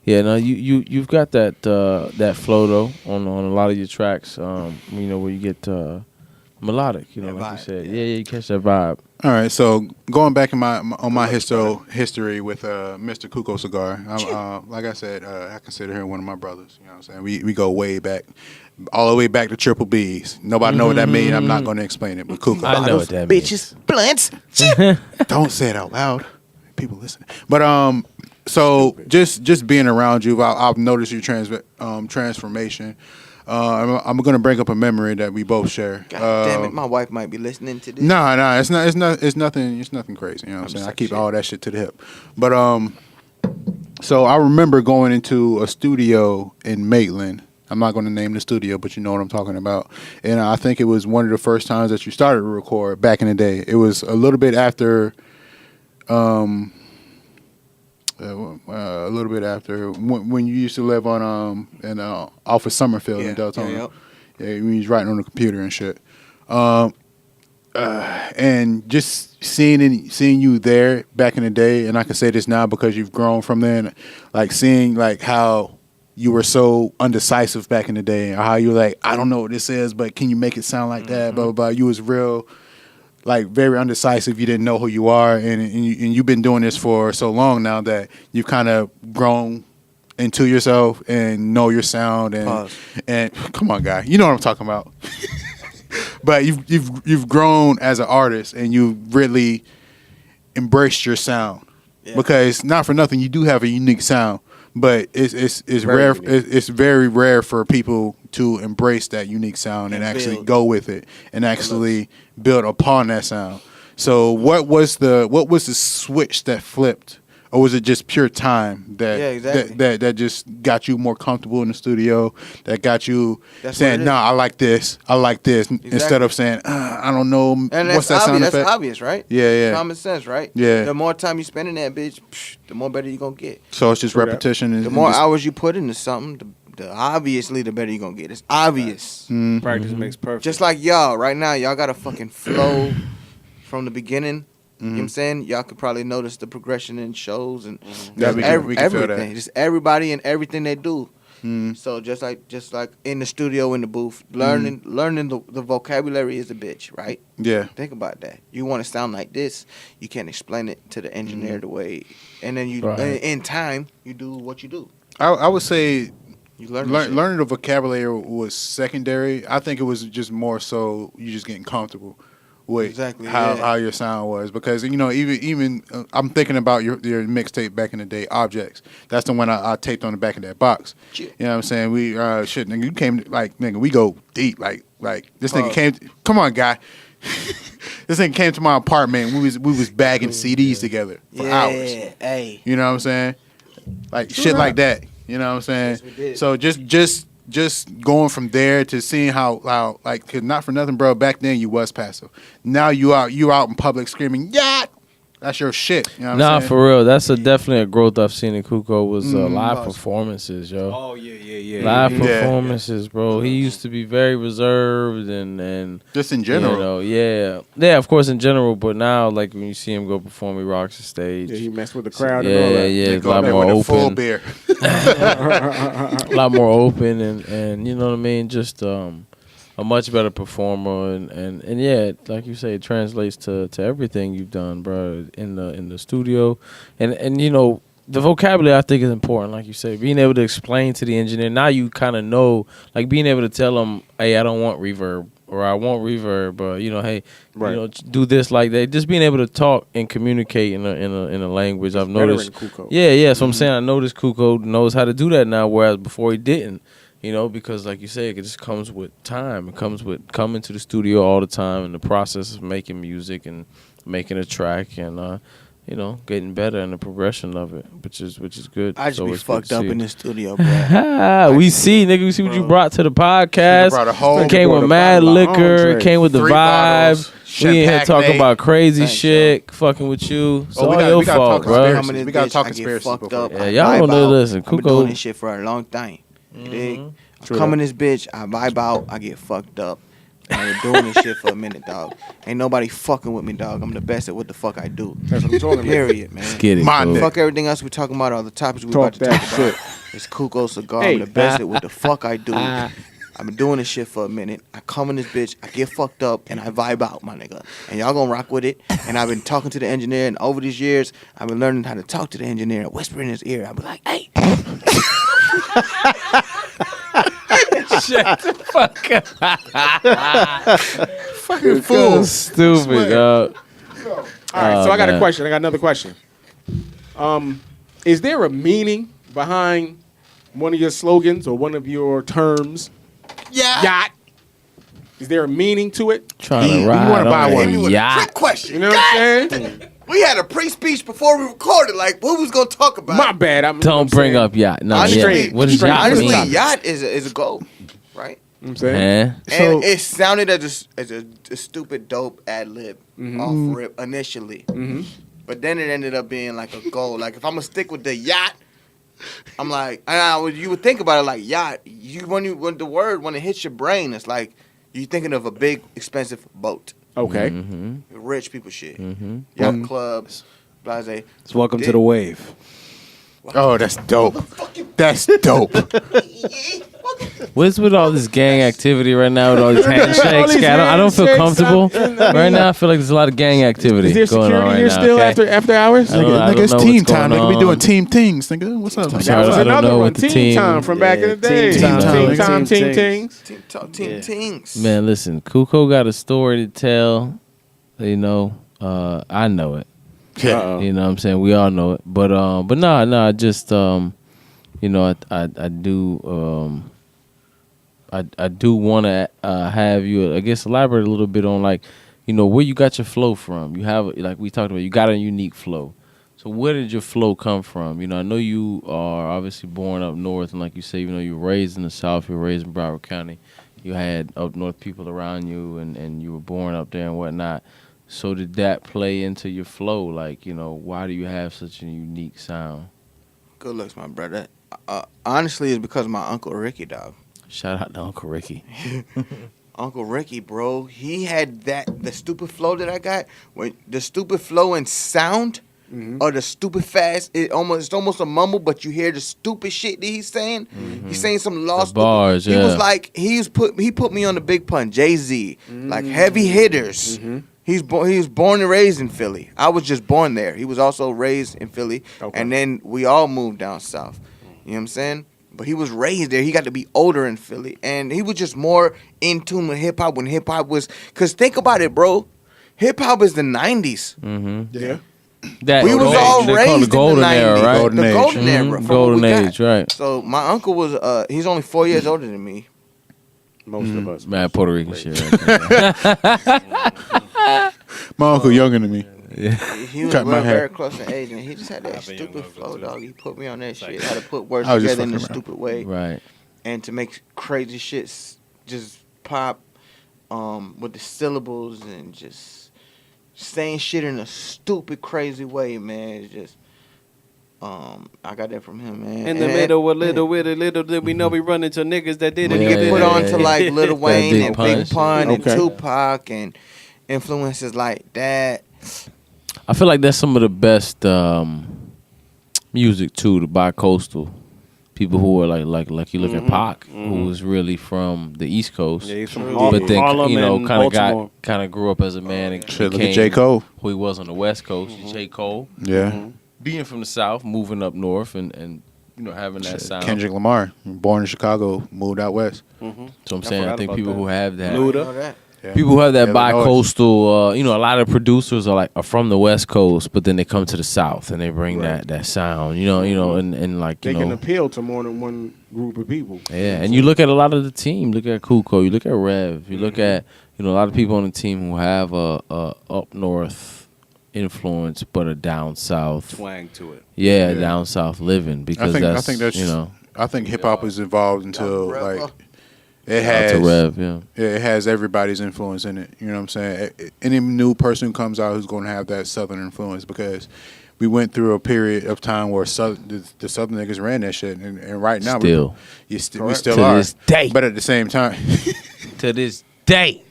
Yeah, no, you've got that flow though on a lot of your tracks. Where you get melodic. You know, like you said. Yeah, you catch that vibe. All right, so going back in my history with Mr. Kuko Cigar, like I said, I consider him one of my brothers. You know what I'm saying? We go way back, all the way back to Triple B's. Nobody know what that means. I'm not going to explain it, but Kuko. I know what that means. Bitches, blunts. Don't say it out loud. People listening. But so just being around you, I've noticed your transformation. I'm going to bring up a memory that we both share. God damn it, my wife might be listening to this. No, it's nothing crazy. You know what I'm saying? I keep all that shit to the hip. But so I remember going into a studio in Maitland. I'm not going to name the studio, but you know what I'm talking about. And I think it was one of the first times that you started to record back in the day. It was a little bit after when you used to live on off of Summerfield in Deltona. Yeah, when you was writing on the computer and shit. And just seeing you there back in the day, and I can say this now because you've grown from then, like seeing like how you were so undecisive back in the day, or how you were like, I don't know what this is, but can you make it sound like that? Blah blah blah. You was real, like very undecisive. You didn't know who you are, and you've been doing this for so long now that you've kind of grown into yourself and know your sound. And come on, guy, you know what I'm talking about. But you've grown as an artist, and you've really embraced your sound. Yeah. Because not for nothing, you do have a unique sound, but it's rare. It's very rare for people to embrace that unique sound and actually go with it and actually build upon that sound. So what was the switch that flipped, or was it just pure time that just got you more comfortable in the studio, that got you saying, "Nah, I like this, instead of saying, "I don't know, and what's that sound effect?" That's obvious, right? Yeah. Common sense, right? Yeah. The more time you spend in that bitch, the more better you gonna get. So it's just repetition. And the more hours you put into something, obviously the better you gonna get. It's obvious. Mm-hmm. Practice makes perfect. Just like y'all right now, y'all got a fucking flow from the beginning. You know what I'm saying? Y'all could probably notice the progression in shows and everything. Just everybody and everything they do. So just like in the studio, in the booth, learning the vocabulary is a bitch, right? Yeah. Think about that. You want to sound like this, you can't explain it to the engineer the way, and then in time you do what you do. I would say you learning the vocabulary was secondary. I think it was just more so you just getting comfortable with how your sound was, because even I'm thinking about your mixtape back in the day, Objects. That's the one I taped on the back of that box. You know what I'm saying? We nigga, you came we go deep like this nigga came. Come on, guy. This nigga came to my apartment. We was bagging CDs together for hours. Hey. You know what I'm saying? Like shit like that. You know what I'm saying? Yes, we did. So just going from there to seeing how like, 'cause not for nothing, bro, back then you was passive. Now you out in public screaming, yeah, that's your shit. You know what I'm saying? For real, that's definitely a growth I've seen in Kuko was live performances, yo. Oh yeah. Live performances, bro. He used to be very reserved and just in general. Yeah, of course in general, but now like when you see him go perform, he rocks the stage. Yeah, he messed with the crowd and all that. Yeah, a lot more open. Full beer. A lot more open and you know what I mean, just a much better performer and yeah, like you say, it translates to everything you've done, bro, in the studio and you know, the vocabulary I think is important, like you say, being able to explain to the engineer. Now you kind of know, like being able to tell them, hey, I don't want reverb, or I want reverb, or you know, hey, you know, do this like that. Just being able to talk and communicate in a language. I've noticed. Yeah. So I'm saying I noticed Kuko knows how to do that now, whereas before he didn't. You know, because like you say, it just comes with time. It comes with coming to the studio all the time and the process of making music and making a track. And, getting better and the progression of it, which is good. I just So be it's good fucked to up see. in the studio, bro. We see what you brought to the podcast. Brought a whole- It came brought with a mad bottle of liquor. Andre. It came with the 3 vibe. bottles, We in here champagne. talking about crazy Thanks, shit, fucking with you. It's all we your gotta fault, talk bro. conspiracy. Come in this We gotta bitch, talk I get conspiracy fucked before. up. Yeah, I y'all vibe don't know out. this. I've been Kuko- doing this shit for a long time. You dig? I True come that. in this bitch, I vibe out, I get fucked up. And I've been doing this shit for a minute, dog. Ain't nobody fucking with me, dog. I'm the best at what the fuck I do. That's what I'm talking about. Period, man. Let's get it. My cool. nigga. Fuck everything else we're talking about, all the topics we're Talk about to that talk about. shit. It's Kuko Cigar. Hey. I'm the best at what the fuck I do. I've been doing this shit for a minute. I come in this bitch, I get fucked up, and I vibe out, my nigga. And y'all gonna rock with it. And I've been talking to the engineer, and over these years, I've been learning how to talk to the engineer and whisper in his ear. I'll be like, hey. Shut the fuck up. Fucking fool. Stupid, dog. All right, so I got a man. question. I got another question. Is there a meaning behind one of your slogans or one of your terms? Yeah. Yacht. Is there a meaning to it? Trying You to ride wanna buy on one. a Quick yacht. question. You know what I'm saying? We had a pre-speech before we recorded. Like, what we was gonna talk about? My bad. I'm Don't bring up yacht. No, Honestly, yeah. What does yacht honestly, mean? yacht is a goal, right? You know what I'm saying? And it sounded as a stupid, dope ad lib off rip initially. But then it ended up being like a goal. Like, if I'm going to stick with the yacht, I'm like, you would think about it like yacht. When the word, when it hits your brain, it's like you're thinking of a big, expensive boat. Okay. Rich people shit. Yacht clubs, blase. It's welcome to the wave. Oh, that's dope. That's dope. What's with all this gang activity right now with all these handshakes? these I don't feel handshakes, comfortable. Right now, I feel like there's a lot of gang activity Is there going on security right here now. still okay? after hours? I don't know- I Nigga, don't it's know team what's time. going Nigga, we on. doing team things, nigga. What's up? Sorry, That was I don't another know one. what the Team team- time from back in the day. Team time. Team time. Team Team tings. Team talk, team tings. Man, listen, Kuko got a story to tell. You know, I know it. Yeah. You know what I'm saying? We all know it. But nah, just you know, I do I do want to have you, I guess, elaborate a little bit on, like, you know, where you got your flow from. You have, like we talked about, you got a unique flow. So where did your flow come from? You know, I know you are obviously born up north, and like you say, you know, you were raised in the South, you were raised in Broward County. You had up north people around you, and you were born up there and whatnot. So did that play into your flow? Like, you know, why do you have such a unique sound? Good looks, my brother. Honestly, it's because of my Uncle Ricky, dog. Shout out to Uncle Ricky. Uncle Ricky, bro, he had the stupid flow that I got. When the stupid flow and sound, or the stupid fast, it's almost a mumble, but you hear the stupid shit that he's saying. He's saying some lost bars, He was like, he put me on the big pun, Jay-Z, like heavy hitters. He was born and raised in Philly. I was just born there. He was also raised in Philly, and then we all moved down south. You know what I'm saying? But he was raised there. He got to be older in Philly. And he was just more in tune with hip-hop when hip-hop was... Because think about it, bro. Hip-hop is the 90s. Yeah. That We was golden- all they call it raised the golden in the 90s. era, right? Golden the age. golden era. from what Golden we got. age, right. So my uncle was... he's only 4 years older than me. Most of us. Mad Puerto Rican shit. Right My uncle younger than me. He was Cut my hair. very close in age, and he just had that stupid flow, dog. He put me on that shit. How to put words I was just together in a fucking around. stupid way. right. And to make crazy shit just pop with the syllables and just saying shit in a stupid, crazy way, man. It's just, I got that from him, man. In the And middle, a little with a little did we know we run into niggas that did when it. you get put on to like Lil Wayne Big and Pun Big shit. Pun and Okay. Tupac and influences like that. I feel like that's some of the best music too, the bi-coastal. People who are like you look at Pac, who was really from the East Coast, Yeah, he's from but then Harlem you know and kind Baltimore. of grew up as a man and Shit, look at became J. Cole. who he was on the West Coast. J. Cole, Yeah. being from the South, moving up north, and you know having that sound. Kendrick Lamar, born in Chicago, moved out west. So I'm saying I forgot think about people that. who have that. You know that? Yeah. People who have that Illinois. bi-coastal, you know, a lot of producers are from the West Coast, but then they come to the South and they bring that sound, you know, and like, They you can know, appeal to more than one group of people. yeah. And you look at a lot of the team, look at Kuko, you look at Rev, you look at, you know, a lot of people on the team who have a up north influence, but a down south twang to it. Yeah, down south living because I think that's you know. I think hip hop is involved until like it Out has to Rev, yeah. it has everybody's influence in it. You know what I'm saying? Any new person who comes out who's going to have that Southern influence because we went through a period of time where the Southern niggas ran that shit, and right now we still to are. This day. But at the same time, to this day.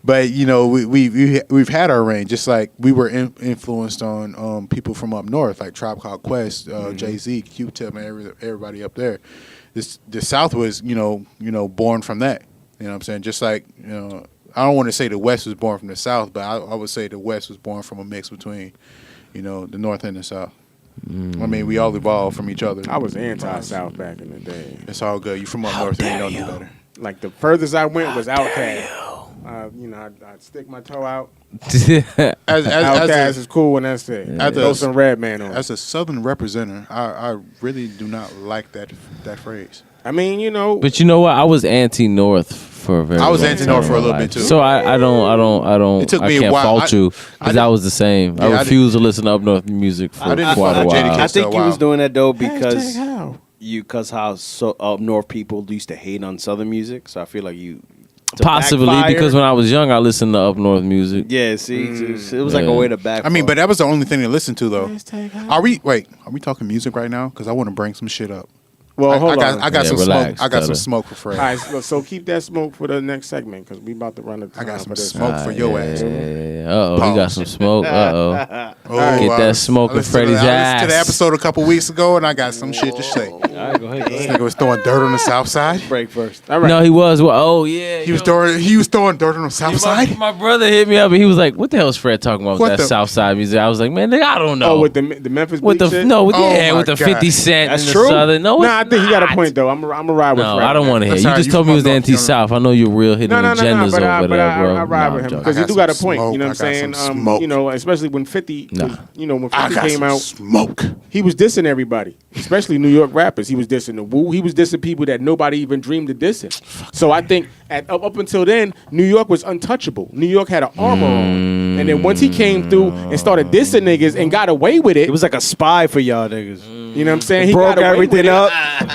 But you know we've had our reign, just like we were influenced on people from up north, like Tribe Called Quest, Jay-Z, Q-Tip, and everybody up there. The South was you know born from that. You know what I'm saying? Just like I don't want to say the West was born from the South, but I would say the West was born from a mix between the North and the South. I mean, we all evolved from each other. I was anti-South back in the day. It's all good. You from up north and you don't do better. Like the furthest I went was Outkast. I'd stick my toe out. Outkast is cool when that's it. Throw some Redman on. As a Southern representative, I really do not like that phrase. I mean, But you know what? I was anti-North for a very long time. I was anti-North for a little bit too. So I don't. It took I me a can't while. fault you because I was the same. I refused to listen to up north music for quite a while. I think you was doing that though because how? how up north people used to hate on Southern music. So I feel like you. Possibly because when I was young, I listened to up north music. Yeah, see, it was like a way to back. I mean, but that was the only thing to listen to though. Are we talking music right now? Because I want to bring some shit up. Well, hold on. I got some relax, smoke. I got some smoke for Fred. All right, so keep that smoke for the next segment because we about to run the time. I got some for this. smoke for your ass. He got some smoke. Get that smoke in Freddie's I listened ass. to the episode a couple weeks ago, and I got some shit to say. All right, go ahead. This nigga was throwing dirt on the South Side. Break first. All right. No, he was. Oh yeah, He was throwing dirt on the South Side. My brother hit me up and he was like, "What the hell is Fred talking about with that South Side music?" I was like, "Man, nigga, I don't know." Oh, with the Memphis with Bleak the shit? with my the God. 50 Cent That's and the true. Southern. No, Nah, I think he got a not. point though. I'm gonna ride with No, Fred. I don't want to hear. That's You all right, just you told me it was from the up north, anti-South. I know you're real hidden No, agendas but over there, bro. I ride No, with I'm him joking. because I he got do got a some point. smoke. You know what I'm I got saying? some smoke. Especially when 50, Nah. when I 50 got came some out, smoke. he was dissing everybody, especially New York rappers. He was dissing the Wu. He was dissing people that nobody even dreamed of dissing. So I think up until then, New York was untouchable. New York had an armor on, and then once he came through and started dissing niggas and got away with it, It was like a spy for y'all niggas. you know what I'm saying? He Broke got away everything with it. up.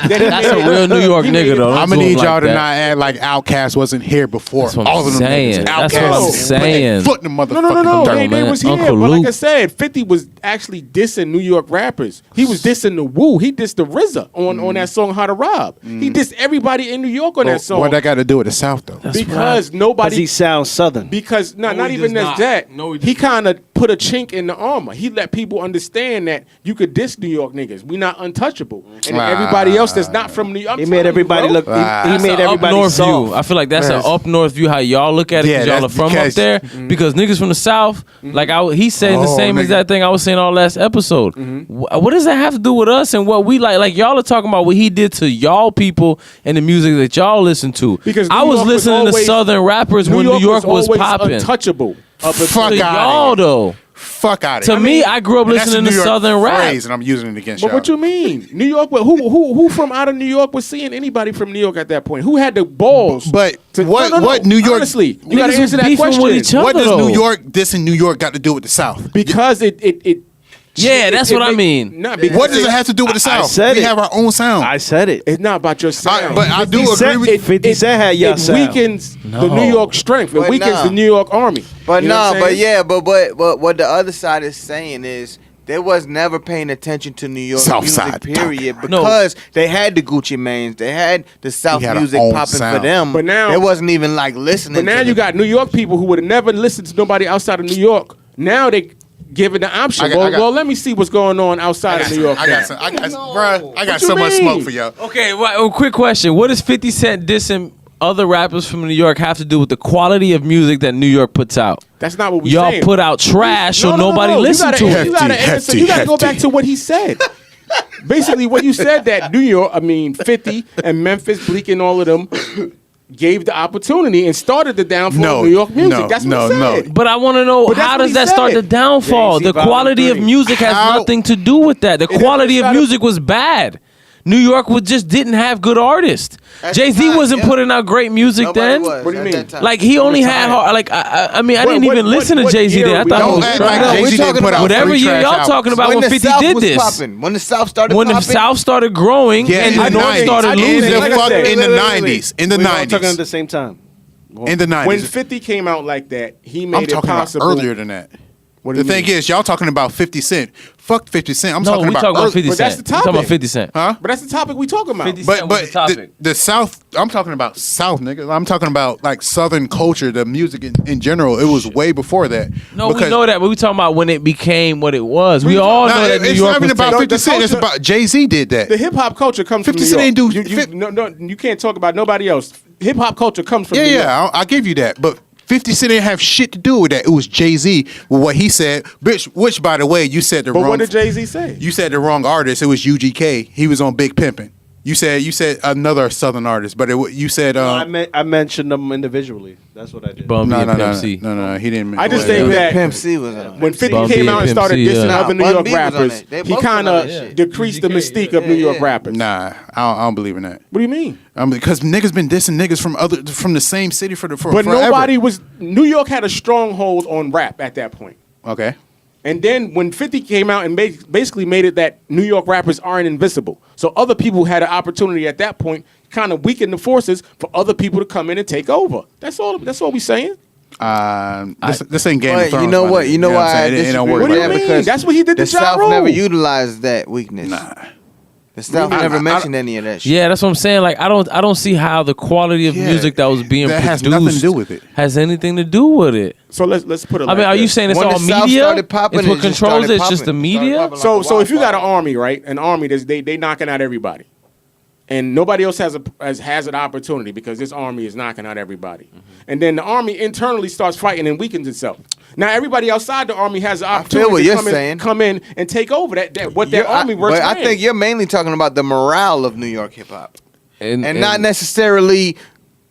Then he That's made a real New York he made nigga it- though. I'm Don't gonna do need him y'all like to that. not act like Outkast wasn't here before. That's what All I'm of them saying. niggas. That's Outkast what I'm put their saying. foot in the motherfucking No. dirt. They man. was here. Uncle But like Luke. I said, 50 was actually dissing New York rappers. He was dissing the Wu. He dissed the RZA on that song How to Rob. He dissed everybody in New York on that song. What that got to do with the South though? Because Because nobody. he sounds Southern. Because not he even does as not. that. No, he he does kind of put a chink in the armor. He let people understand that you could diss New York niggas. We not untouchable, and everybody else that's not from New York. He made everybody look. He That's made a up everybody north soft. view. I feel like that's Yes. an up north view. How y'all look at it Yeah, because y'all are that's from up because- there. Because niggas from the South, like he's saying the Oh, same nigga. exact thing I was saying all last episode. What does that have to do with us and what we like? Like y'all are talking about what he did to y'all people and the music that y'all listen to. Because I New was York was listening to always- Southern rappers when New York was always popping. untouchable. Up Fuck To outta y'all here. though. Fuck out of To here. me, I grew up And that's listening a to New York Southern rap. phrase, and I'm using it against But y'all. what you mean? New York? Who from out of New York was seeing anybody from New York at that point? Who had the balls? But to, what New York? Honestly, you got Niggas to answer was that beefing question. with each other. What does though. New York dissing New York got to do with the South? Because it Yeah, that's what I mean. Not because What does it have to do with the South? said we it. have our own sound. I said it. It's not about your sound. but I do 50 agree with 50 Cent had your it sound. weakens the No. New York strength. It But weakens nah. the New York Army. But You know what I'm but saying? yeah, but what the other side is saying is they was never paying attention to New York South music, side, period, No. because they had the Gucci Manes, they had the South had our music own popping for sound. them. But now- they wasn't even like listening. But now to you them. got New York people who would have never listened to nobody outside of New York. Now they given the option. I got- Well, let me see what's going on outside of New York. I got What so you much mean? smoke for y'all. Okay, quick question. What does 50 Cent dissing other rappers from New York have to do with the quality of music that New York puts out? That's not what we Y'all saying. put out trash so nobody You listen gotta- to You it. gotta answer. You gotta go back to what he said. Basically, what you said that New York, 50 and Memphis, Bleak, and all of them gave the opportunity and started the downfall No, of New York music. no, That's what no, he no. said. But I want to know, But that's how what does he that start said. the downfall? Jay-Z The quality of Volume 3. music has How- nothing to do with that. The quality of gotta- music was bad. New York just didn't have good artists. At Jay the Z time, wasn't yeah. putting out great music Nobody then. was What do you at mean? that time. Like he only had like I mean I What- didn't even what- listen what to Jay Z year then. I we thought talking he was Don't act trash. like Jay-Z didn't put out Whatever three year trash y'all talking about when the 50 South did was this. popping, when the South started When the popping, South started growing Yeah, and in the the North 90s. started I In losing. the Like I fuck said, in the 90s. In the We were all talking 90s. at the same time. In the 90s. When 50 came out like that, he made I'm it talking about possible. earlier than that. What do The you thing mean? is, y'all talking about 50 Cent. Fuck 50 Cent. I'm No, talking we about, talking about 50 But Cent. that's the We talking about topic. 50 Cent. Huh? But that's the topic we talking about. 50 Cent was the topic. The South, I'm talking about South, nigga. I'm talking about like Southern culture, the music in general. It was way before that. No, we Because- know that, but we talking about when it became what it was. We all Nah, know that New it's York not even was about taking- 50 Cent. It's culture- about Jay-Z did that. The hip hop culture comes 50 from New Cent York. ain't do- No, you can't talk about nobody else. Hip hop culture comes from New York. Yeah, I'll give you that. But 50 Cent didn't have shit to do with that. It was Jay-Z with what he said, which by the way, you said the But wrong. what did Jay-Z say? You said the wrong artist. It was UGK. He was on Big Pimpin'. You said another Southern artist, but you said I mentioned them individually. That's what I did. Bumby no, and no, Pimp no, C. no, he didn't. I just go ahead. think that Pimp C was on. when 50 Bun came B out and and started Pimp C, dissing yeah. other New Bun York B was on rappers, it. They he both was kind on of that shit. decreased the UGK, mystique of New York rappers. Nah, I don't believe in that. What do you mean? Because niggas been dissing niggas from the same city for But forever. nobody was. New York had a stronghold on rap at that point. Okay. And then when 50 came out and basically made it that New York rappers aren't invisible. So other people had an opportunity at that point, kind of weaken the forces for other people to come in and take over. That's all we saying. This ain't Game of But Thrones. you know my what? nigga. You know what I'm why I saying? It don't disagree work What do with you like that? mean? Because That's what he did to the Ja South Rule. never utilized that weakness. Nah. The South I- never I- mentioned any of that shit. Yeah, that's what I'm saying. Like I don't see how the quality of Yeah, music that was being that has produced nothing to do with it. has anything to do with it. So let's put it I like mean, are you this. saying it's When all the South media? started popping, It's what it just controls started it. It's just the popping. media. Started popping. So if you got an army, right? An army, they knocking out everybody, and nobody else has an opportunity because this army is knocking out everybody, Mm-hmm. and then the army internally starts fighting and weakens itself. Now everybody outside the army has the feel opportunity what to you're come in and take over what their army works. But I think you're mainly talking about the morale of New York hip hop, And not necessarily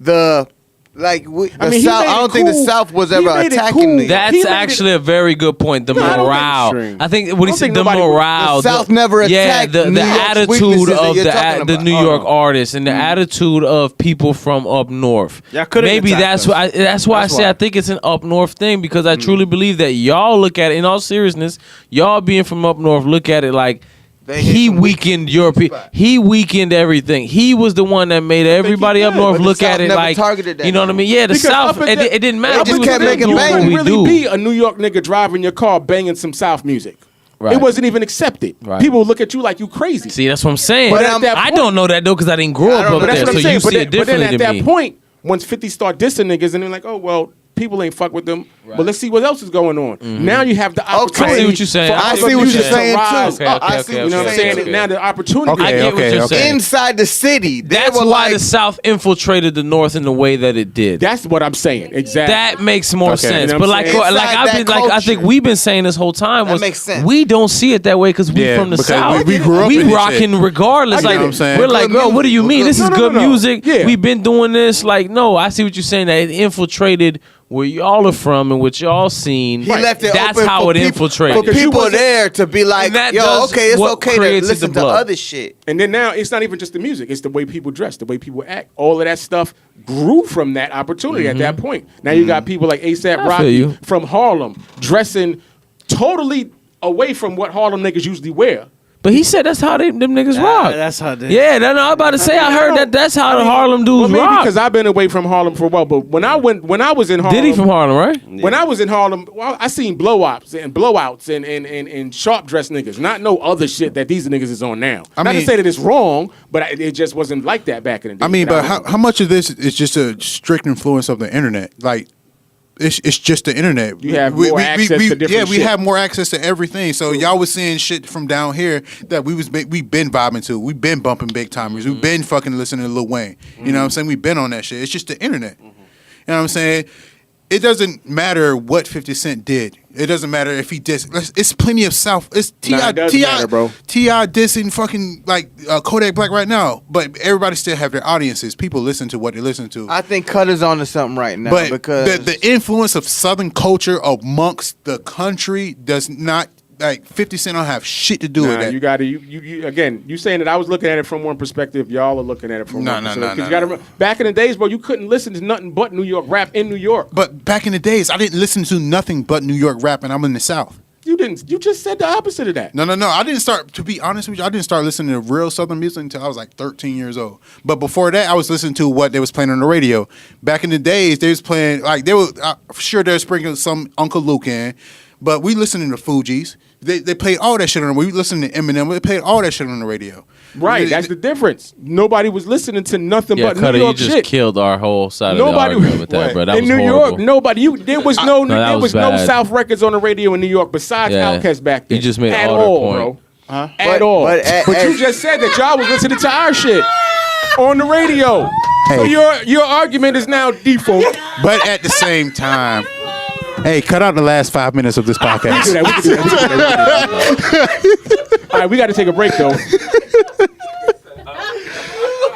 the like. The I mean, he South. made I it don't think the cool. South was He ever made it attacking cool. New York. That's He made actually a very good point. The No, I don't think- morale. I think what he I don't said. think The nobody- morale. the South never attacked the New York's attitude weaknesses that of you're talking the about. New York Oh. artists and the attitude of people from up north. Y'all couldn't Maybe attack that's us. why. That's why I That's say why. I think it's an up north thing because I truly believe that y'all look at it in all seriousness. Y'all being from up north, look at it like. They hit He some weak weakened Europe. spots. He weakened everything. He was the one that made everybody up did. north But the look South at it never like, targeted that you know what I mean? Yeah, the Because South. up at It didn't matter. They just We kept was making doing bangers. what we really do. be a New York nigga driving your car banging some South music. Right. It wasn't even accepted. Right. People look at you like you crazy. See, that's what I'm saying. But at that I point- don't know that though because I didn't grow I up don't up know. there, That's what so I'm saying. you see it But then differently at than me. that point, once 50 start dissing niggas, and they're like, oh well, people ain't fuck with them. But let's see what else is going on. Now you have the opportunity. I see what you're saying. for I other see what music you're to saying, rise too. up. I see what You know what you're I'm saying? saying. Now the opportunity. Okay, I get what you're saying. Inside the city, they That's were why like, the South infiltrated the North in the way that it did. That's what I'm saying. Exactly. That makes more Okay. sense. You know But what I'm like, saying? like Inside I've that been, like I think culture. we've been saying this whole time That was makes sense. we don't see it that way because we Yeah, from the because South. we grew up in this rocking shit. regardless. I get Like it. You know what I'm saying? we're like, Good bro, what do you music. mean? This is No, good no. music. Yeah. We've been doing this. Like, no, I see what you're saying. That it infiltrated where y'all are from and what y'all seen. he left it That's open how for it people, infiltrated. for Because you people wasn't- there to be like, And that yo, does okay, it's what okay to creates listen the to blood. other shit. And then now it's not even just the music; it's the way people dress, the way people act. All of that stuff grew from that opportunity at that point. Now you got people like ASAP feel Rocky you. from Harlem dressing totally away from what Harlem niggas usually wear. But he said that's how them niggas rock. That's how they. Yeah, no, I'm about to say. I heard that that's how the Harlem dudes Well, maybe rock. because I've been away from Harlem for a while. But when I was in Harlem, Did he from Harlem, right? when I was in Harlem, well, I seen blowouts and sharp dressed niggas, not no other shit that these niggas is on now. Not to mean- say that it's wrong, but it just wasn't like that back in the day. I mean, that but I was- how much of this is just a strict influence of the internet? Like, it's just the internet. You have more access to different Yeah, we shit. have more access to everything. So y'all was seeing shit from down here that we been vibing to. We've been bumping big timers. We've been fucking listening to Lil Wayne. You know what I'm saying? We've been on that shit. It's just the internet. You know what I'm saying? It doesn't matter what 50 Cent did. It doesn't matter if he dissed. It's plenty of South. It's Nah, it doesn't matter, bro. T.I. dissing fucking like Kodak Black right now. But everybody still have their audiences. People listen to what they listen to. I think Cutter's on to something right now But because the influence of Southern culture amongst the country does not like 50 Cent don't have shit to do with that. You got to you again. You saying that I was looking at it from one perspective. Y'all are looking at it from one perspective. You got to remember, back in the days, bro, you couldn't listen to nothing but New York rap in New York. But back in the days, I didn't listen to nothing but New York rap, and I'm in the South. You didn't. You just said the opposite of that. No. I didn't start. To be honest with you, I didn't start listening to real Southern music until I was like 13 years old. But before that, I was listening to what they was playing on the radio. Back in the days, they was playing like they were sure they were sprinkling some Uncle Luke in. But we listening to Fugees. They played all that shit on. We listening to Eminem. They played all that shit on the radio. Right, that's the difference. Nobody was listening to nothing but New York you just shit. Killed our whole side of the argument with that, bro. That in was New horrible. York, there was no bad. South records on the radio in New York besides Outkast back then. You just made at all the point. bro. Huh? At all. But you just said that y'all was listening to our shit on the radio. Hey. So your argument is now defunct. But at the same time, hey, cut out the last 5 minutes of this podcast. We can do that. All right, we got to take a break though.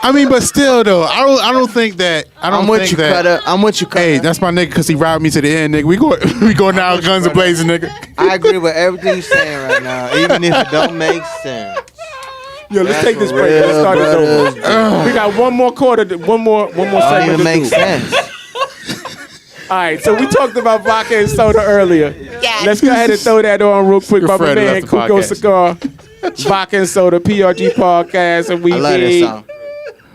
I mean, but still though, I don't think that. I'm with you, Cutter. I'm with you, Cutter. Hey, that's my nigga because he routed me to the end, nigga. We going now, guns a blazing, nigga. I agree with everything you're saying right now, even if it don't make sense. Yo, let's take this break. Let's start this over. We got one more quarter, one more segment. Don't even make sense. All right, so we talked about vodka and soda earlier. Yes. Let's go ahead and throw that on real quick. My man, Kuko Cigar, vodka and soda, PRG podcast, and we be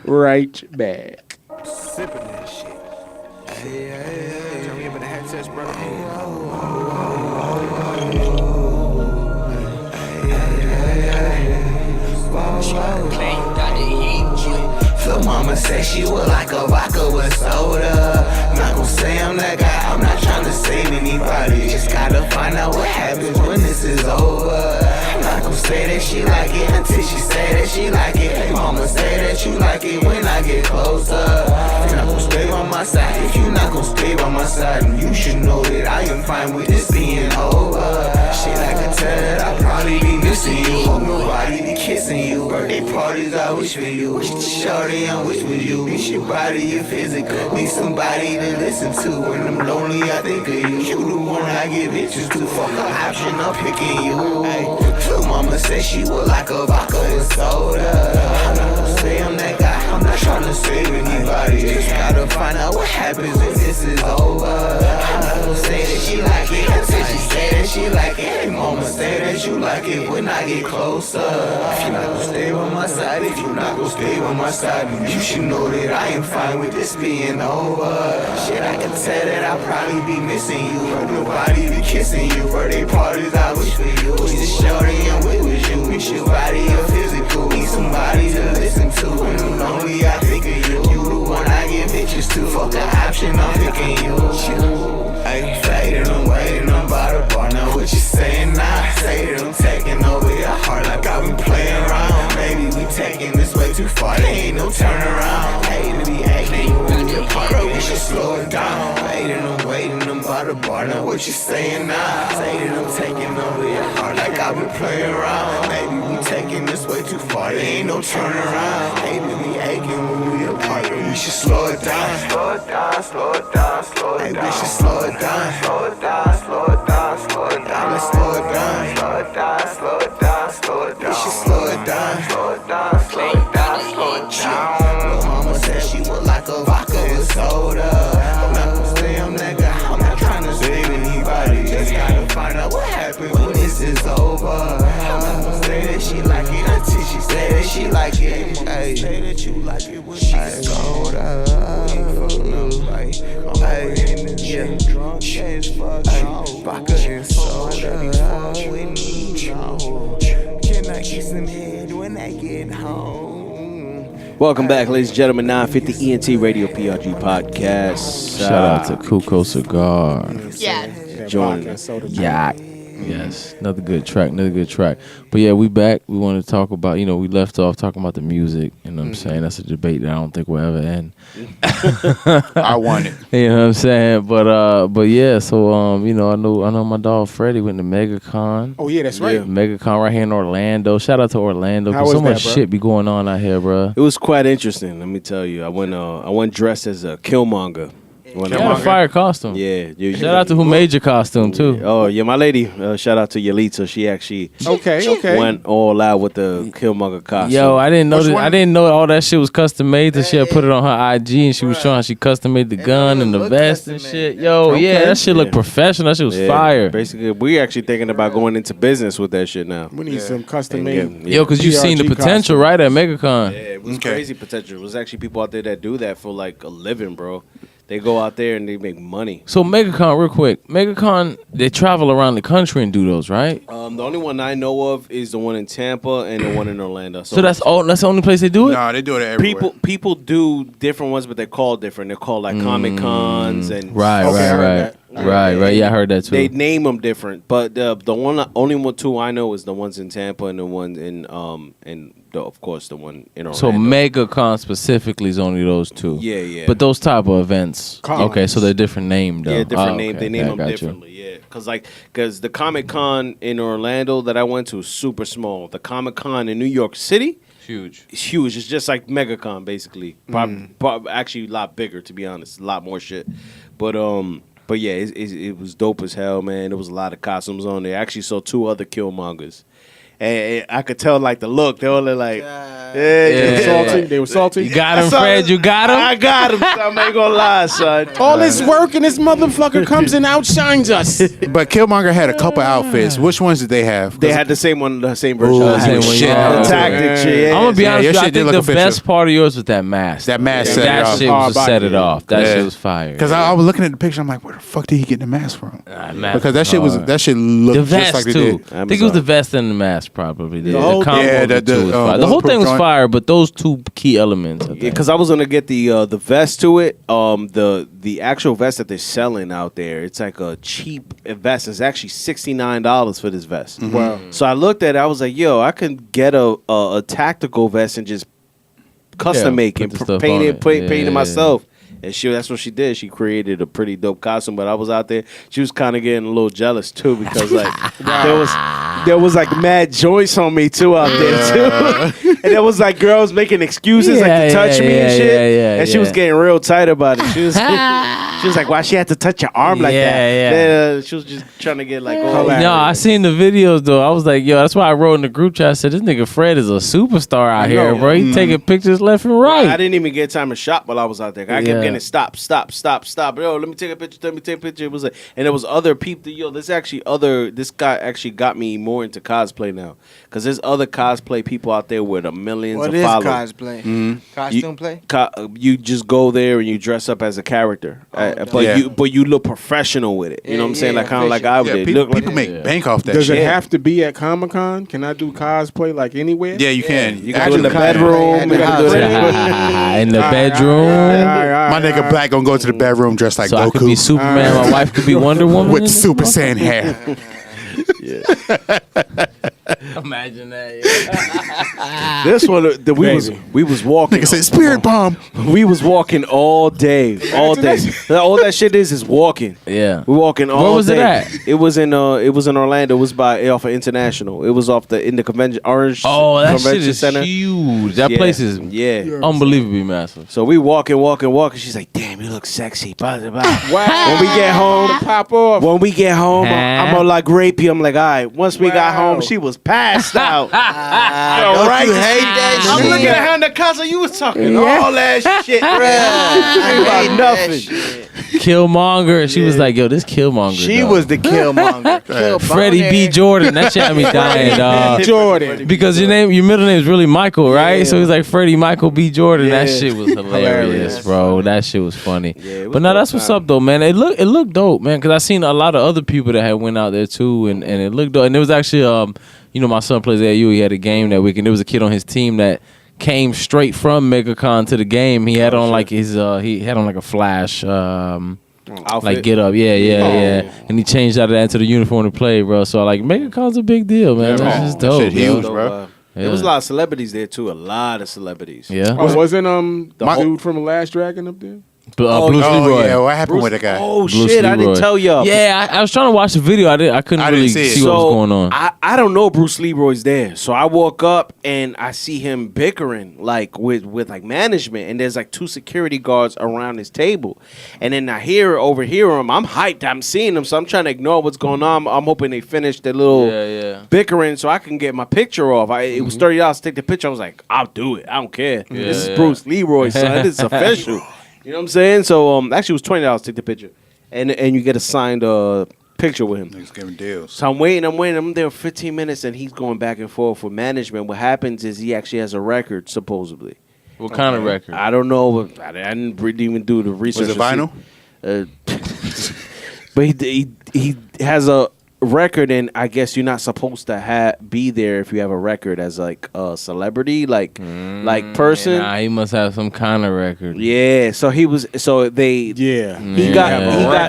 right back. Sipping that shit. Tell me about the headsets, bro. Lil' mama said she would like a vodka with soda. Not gon' say I'm that guy, I'm not tryna save anybody. Just gotta find out what happens when this is over. Not gon' say that she like it until she say that she like it. Hey mama, say that you like it when I get closer. If you're not gon' stay by my side, if you're not gon' stay by my side, then you should know that I am fine with this being over. Shit, I could tell that I'll probably be missing you. Hope nobody be kissing you. Birthday parties, I wish for you. Wish the shorty, I wish with you. Miss your body, your physical. Need somebody to listen to. When I'm lonely, I think of you. You the one I give bitches to. Fuck an option, I'm picking you. Hey, Lil' mama said she would like a vodka and soda. I'm not gon' say I'm that guy. I'm not tryna save anybody. Just gotta find out what happens when this is over. I'm not gon' say that she like it until she say that she like it. Hey mama, say that you like it when I get closer. If you're not gon' stay by my side, if you're not gon' stay by my side, then you should know that I am fine with this being over. Shit, I can tell that I'll probably be missing you. But nobody be kissing you. Birthday parties, I wish for you. We just shorty and we was you. Miss your body, your physical. Need somebody to listen to. When I'm lonely, I think of you. You the one I give bitches to. Fuck the option, I'm picking you. Ay, fading, I'm waiting, I'm by the bar. Now what you saying now? Say that I'm taking over your heart like I've been playing around. Maybe we taking this way too far. There ain't no turnaround. Hate to be hating, you in your part, bro. We should slow it down. Fading, I'm waiting, I'm by the bar. Now what you saying now? Say that I'm taking over your heart like I've been playing around. Maybe we taking this way too far. There ain't no turnaround. Hate to be aching when we apart, but we should slow it down. Slow it down, slow it down, slow it down. Hey, we should slow it down. Slow it down, slow it down, slow it down. Let's slow it down. Slow it down, slow it down, slow it down. We should slow it down. Slow it down, slow it down, slow it down. Lil' mama said she would like a vodka with soda. I'm not gon' say I'm that guy. I'm not tryna save anybody. Just gotta find out what happened when this is over. I'm not gon' say that she like it until she say that she like it. Hey, say that you like it when she gets older. Yeah, drunk as fuck. Vodka and soda. Can I get some head when I get home? Welcome back, ladies and gentlemen. 950 ENT Radio PRG podcast. Shout out to Kuko Cigar. Yeah. Joining us. Yeah. Yes, another good track. But yeah, we back. We want to talk about, we left off talking about the music. You know what I'm saying? That's a debate that I don't think will ever end. I want it. You know what I'm saying? But yeah, so I know my dog Freddie went to MegaCon. Oh yeah, that's right. MegaCon right here in Orlando. Shout out to Orlando. How Cause so was that, much bro? shit be going on out here, bro. It was quite interesting, let me tell you. I went dressed as a Killmonger. When You had a fire costume. Yeah. Shout out to who made your costume too. Oh yeah, my lady. Shout out to Yalitza. She actually went all out with the Killmonger costume. Yo, I didn't know I didn't know all that shit was custom made. Till she had put it on her IG and she was showing how she custom made the gun and the vest and shit. Yo, yeah, that shit looked professional. That shit was fire. Basically, we actually thinking about going into business with that shit now. We need some custom made. Yo, because you seen the potential, right, at MegaCon. Yeah, it was crazy potential. It was actually people out there that do that for like a living, bro. They go out there and they make money. So MegaCon, real quick. MegaCon, they travel around the country and do those, right? The only one I know of is the one in Tampa and the one in Orlando. So that's all. That's the only place they do it. No, they do it everywhere. People do different ones, but they're called different. They're called like Comic Cons and Right. Yeah, I heard that too. They name them different, but the only two I know is the ones in Tampa and the one in of course the one in Orlando. So MegaCon specifically is only those two. Yeah. But those type of events. Cons. Okay, so they're different named. Yeah, different name. Okay, They name I them got you. differently. Yeah, because the Comic Con in Orlando that I went to is super small. The Comic Con in New York City. Huge. It's huge. It's just like MegaCon, basically. Actually, a lot bigger, to be honest. A lot more shit. But yeah, it was dope as hell, man. There was a lot of costumes on there. I actually saw 2 other Killmongers. And I could tell, like, the look. They were like, They were salty. You got him, Fred. You got him. I got him. Son. I ain't gonna lie, son. All this work and this motherfucker comes and outshines us. But Killmonger had a couple outfits. Which ones did they have? They had the same one, the same version. Ooh, of the shit. shit. Yeah. The tactic shit. I'm gonna be honest your with you. I shit did think look the official. best part of yours was that mask. That mask set it That off. shit was Hard set it body. off. That Yeah. shit was fire. Because I was looking at the picture, I'm like, where the fuck did he get the mask from? Mask Because that shit hard. looked The just vest like they too. did. I think it was the vest and the mask probably. The whole- combo yeah, of the the- two was fire. The whole thing was bulletproof fire, but those 2 key elements. I think. Because I was gonna get the vest to it. The actual vest that they're selling out there, it's like a cheap vest. It's actually $69 for this vest. Wow. So I looked at it. I was like, yo, I can get a tactical vest and just custom make put it, the stuff paint on it, it. paint Yeah. it myself. And that's what she did. She created a pretty dope costume. But I was out there. She was kind of getting a little jealous too because like there was like mad joints on me too out there too. And there was like girls making excuses like to touch me and shit. And she was getting real tight about it. She was like, why she had to touch your arm like that? Then, she was just trying to get like, No, I seen the videos though. I was like, yo, that's why I wrote in the group chat. I said, this nigga Fred is a superstar out here, bro. He taking pictures left and right. I didn't even get time to shop while I was out there. I kept getting stop. Yo, let me take a picture. It was like, and there was other people. Yo, this guy actually got me more into cosplay now. Because there's other cosplay people out there with millions What of is followers. cosplay? Costume play? You just go there and you dress up as a character. But you look professional with it. You know what I'm saying? Like kind of like I did. People make bank off that Does shit. it have to be at Comic-Con? Can I do cosplay like anywhere? Yeah, you can. You can do it in the bedroom. You can do it In the bedroom. My nigga Black gonna go to the bedroom dressed like So I could be Goku Superman. My wife could be Wonder Woman. with Super Saiyan hair. Imagine that. This one, we was walking. Nigga said Spirit Bomb. We was walking all day. All that shit is walking. Yeah. We walking all day. Where was it at? It was in Orlando. It was off of International. It was in the convention Orange Oh, that Convention shit is Center. huge. That place is unbelievably massive. So we walking. She's like, "Damn, you look sexy." Blah, blah, blah. Wow. When we get home, Pop off. I'm Huh? gonna like rape you. I'm like, all right. Once we got home, she was passed out. Don't right? you hate that I'm shit? looking at her in the concert. You was talking all that shit, I bruh. hate About that nothing. shit. Killmonger. She was like, yo, this Killmonger. She dog. was the Killmonger. Kill Freddie B. Boner. Jordan. That shit had me dying, dog. Jordan. Because your middle name is really Michael, right? So he's like Freddie Michael B. Jordan. That shit was hilarious, bro. That shit was funny. But no, that's what's up though, man. It looked dope, man. Because I seen a lot of other people that had went out there too, and it looked dope. And there was actually, my son plays at AU. He had a game that week, and there was a kid on his team that came straight from MegaCon to the game. He had on like a Flash. Outfit. Like get up, yeah, and he changed out of that into the uniform to play, bro. So like MegaCon's a big deal, man. That's just dope, shit yo. huge, bro. There was a lot of celebrities there too. A lot of celebrities. Yeah. Wasn't whole- dude from The Last Dragon up there? Bruce Leroy. Yeah, what happened with that guy? Oh Bruce shit! I Leroy. didn't tell y'all. Yeah, I was trying to watch the video. I couldn't really see it. see what was going on. I don't know Bruce Leroy's there. So I walk up and I see him bickering like with like management, and there's like 2 security guards around his table. And then I overhear him. I'm hyped. I'm seeing him, so I'm trying to ignore what's going on. I'm hoping they finish their little bickering so I can get my picture off. It was $30 to take the picture. I was like, I'll do it. I don't care. This is Bruce Leroy, son. This is official. You know what I'm saying? So actually, it was $20 to take the picture, and you get a signed picture with him. He's giving deals. So I'm waiting. I'm there 15 minutes, and he's going back and forth with management. What happens is he actually has a record, supposedly. What kind of record? I don't know. But I didn't really even do the research. Was it vinyl? But he has a record, and I guess you're not supposed to be there if you have a record as like a celebrity, like person. Nah, he must have some kind of record. Yeah. So he was. So they. Yeah. He got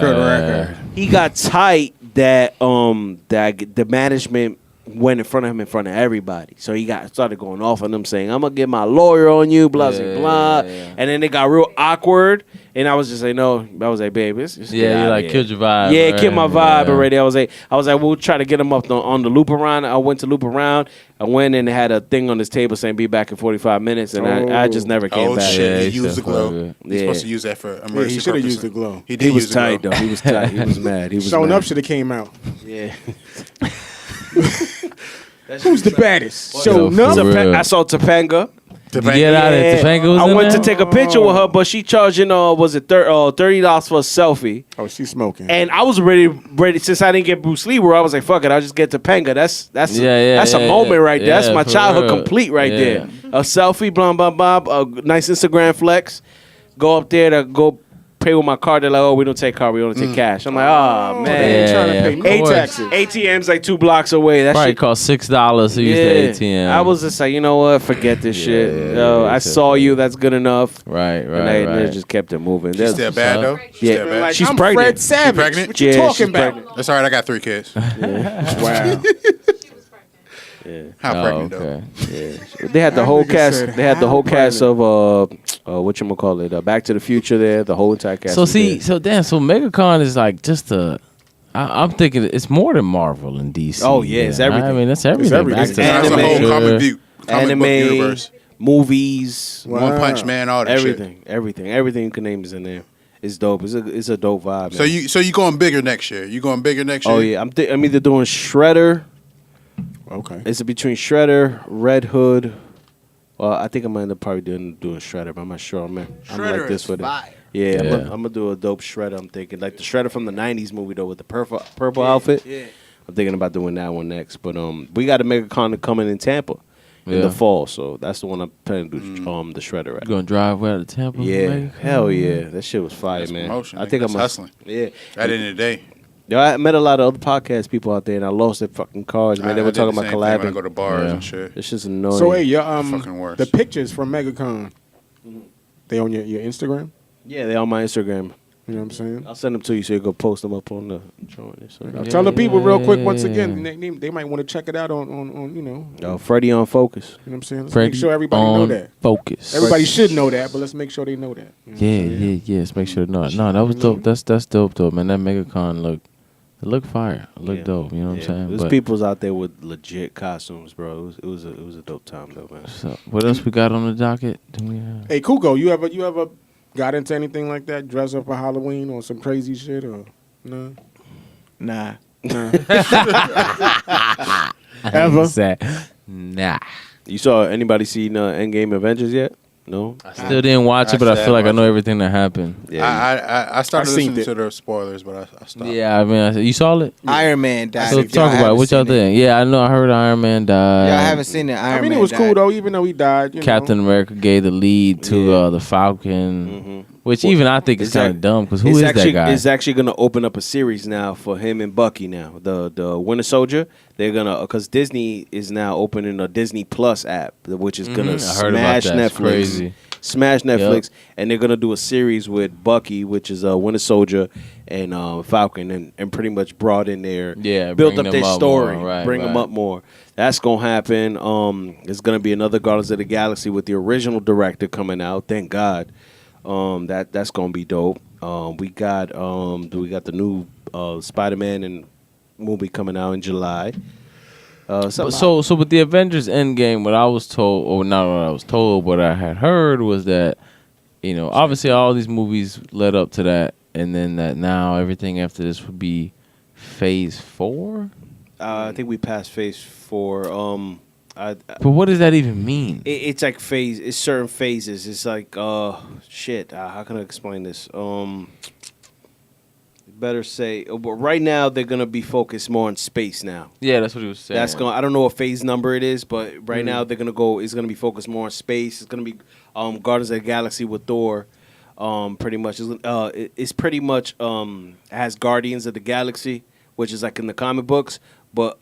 record. He got tight that that the management went in front of him in front of everybody. So he started going off on them saying, "I'm gonna get my lawyer on you," blah blah. And then it got real awkward. And I was just like, no. I was like, babe, it's you like killed your vibe. Yeah, right? killed my vibe already. I was like, we'll try to get him up on the loop around. I went to loop around. I went and had a thing on this table saying be back in 45 minutes, and I just never came back. Shit, Yeah, he used the glow. yeah. He's supposed to use that for emergency he should have purposes. used the glow. He was tight though. He was tight. He was mad. He was Showing mad. up should have came out. Yeah. Who's the baddest? Yo, Showing up. for real. I saw Topanga. You get out of it. Topanga was I in went there? to take a picture with her, but she charging was it $30 for a selfie. Oh, she's smoking. And I was ready since I didn't get Bruce Leroy. I was like, fuck it, I'll just get Topanga. That's a moment right there. That's my for childhood real. complete right Yeah. there. A selfie, blah blah blah, a nice Instagram flex. Go up there to go pay with my card. They're like, oh, we don't take card, we only take cash. I'm like, oh they man. ain't trying to pay of no course. taxes. ATM's like 2 blocks away. That Probably shit cost $6 to use the ATM. I was just like, you know what? Forget this shit. I saw you. That's good enough. right. And they just kept it moving. She's still bad though. She's Yeah. still bad. Like, She's I'm pregnant. Fred Savage. She pregnant? What you Yeah, talking she's about? pregnant. That's all right. I got 3 kids. Wow. How pregnant though? okay. They had the whole nigga cast. said, They had the "How whole cast of whatchamacallit, Back to the Future. There, the whole entire cast. So was see, there. so MegaCon is like just I'm thinking it's more than Marvel and DC. Oh, yeah, it's everything. I mean, it's everything. everything. Back to the That's a Anime. whole comic book universe. movies, Wow. One Punch Man, all that shit. everything you can name is in there. It's dope. It's a dope vibe. So man. you going bigger next year? You going bigger next year? Oh yeah, I'm either doing Shredder. Okay. It's between Shredder, Red Hood. Well, I think I'm gonna end up probably doing Shredder, but I'm not sure. I'm like Shredder this is with it. fire. Yeah, Yeah. I'm gonna do a dope Shredder. I'm thinking like the Shredder from the '90s movie though with the purple outfit. Yeah. I'm thinking about doing that one next. But we got a MegaCon coming in Tampa in the fall, so that's the one I'm planning to do. The Shredder at. You gonna drive way out of Tampa? Yeah, maybe? hell yeah, that shit was fire, That's man. promotion, I think that's I'm hustling. Yeah, At the end of the day, yo, I met a lot of other podcast people out there, and I lost their fucking cards, man. They were talking about When I go collabing. to bars Yeah. and shit. It's just annoying. So hey, your Fucking worse. the pictures from MegaCon, they on your Instagram. yeah, they on my Instagram. You know what I'm saying? I'll send them to you so you can post them up on the joint. So. Tell the people real quick once yeah. again. They might want to check it out on you know. Freddie on Focus. You know what I'm saying? Let's Freddie make sure everybody know on that. Focus. Everybody should know that, but let's make sure they know that. You know what I'm saying? Yeah. Let's make sure. No, that was dope. That's dope, though, man. That MegaCon looked fire. It looked dope. You know what I'm saying? There's But- people's out there with legit costumes, bro. It was a dope time though, man. So, what else we got on the docket? Do we have? Hey, Kuko, you ever got into anything like that? Dress up for Halloween or some crazy shit or no? Nah. Ever? Sad. Nah. You saw anybody see Endgame Avengers yet? No. I still didn't watch it, but I feel like I know everything that happened. I started I seen listening it. to the spoilers, but I stopped. Yeah, I mean, you saw it? Iron Man died. So If y'all talk about it. haven't What y'all seen it. think? Yeah, I know. I heard Iron Man died. Y'all haven't seen it. Iron I mean, Man it was cool died. though, even though he died. You Captain America gave the lead to the Falcon, which even I think is kind of dumb because who is that guy? It's actually going to open up a series now for him and Bucky now. The Winter Soldier, they're going to, because Disney is now opening a Disney Plus app, which is going to I heard about smash that. It's Netflix. crazy. Smash Netflix, and they're going to do a series with Bucky, which is Winter Soldier, and Falcon, and pretty much brought in there, built bring up them their up story, more. Right, bring them right. up more. That's going to happen. There's going to be another Guardians of the Galaxy with the original director coming out, thank God. That's gonna be dope. We got the new Spider-Man and movie coming out in July. So with the Avengers Endgame, what I was told, or not what I was told, what I had heard was that, obviously all these movies led up to that, and then that now everything after this would be Phase 4. I think we passed Phase 4. But what does that even mean? It's like phase. It's certain phases. It's like shit. How can I explain this? Better say. But right now they're gonna be focused more on space now. Yeah, that's what he was saying. I don't know what phase number it is, but right now they're gonna go. It's gonna be focused more on space. It's gonna be Guardians of the Galaxy with Thor. Pretty much. It's pretty much has Guardians of the Galaxy, which is like in the comic books, but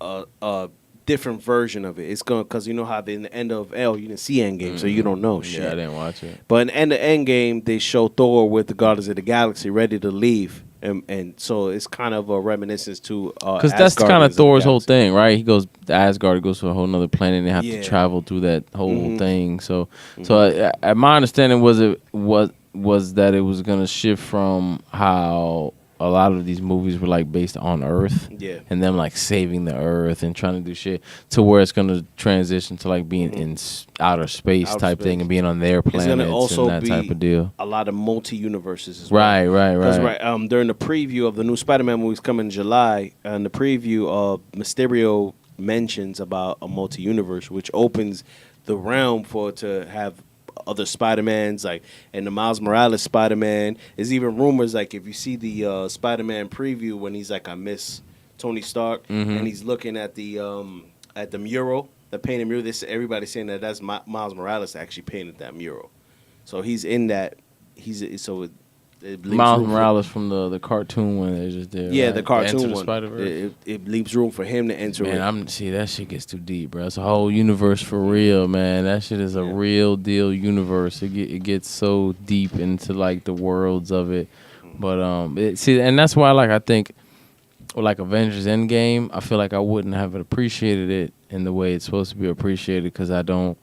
different version of it. It's going because you know how in the end of L you didn't see Endgame, so you don't know shit. Yeah, I didn't watch it. But in the end of Endgame, they show Thor with the Guardians of the Galaxy ready to leave, and so it's kind of a reminiscence to because that's kind of Thor's whole thing, right? He goes to Asgard, he goes to a whole nother planet, and they have to travel through that whole thing. So my understanding was that it was gonna shift from how a lot of these movies were like based on Earth, and them like saving the Earth and trying to do shit, to where it's gonna transition to like being in outer space thing and being on their planets. It's gonna also and that type of deal. A lot of multi-universes as well. Right. During the preview of the new Spider-Man movies coming in July, and the preview, Mysterio mentions about a multi-universe, which opens the realm for it to have other Spider-Mans, like, and the Miles Morales Spider-Man. There's even rumors, like, if you see the Spider-Man preview when he's like, I miss Tony Stark, and he's looking at the mural, the painted mural. Everybody's saying that's Miles Morales actually painted that mural. So he's in that. Miles Morales from the cartoon one they just did. Yeah, right? the cartoon one. Spider-Verse. It leaves room for him to enter. Man, that shit gets too deep, bro. It's a whole universe for real, man. That shit is a real deal universe. It gets so deep into like the worlds of it. But and that's why I think, like Avengers Endgame, I feel like I wouldn't have appreciated it in the way it's supposed to be appreciated because I don't.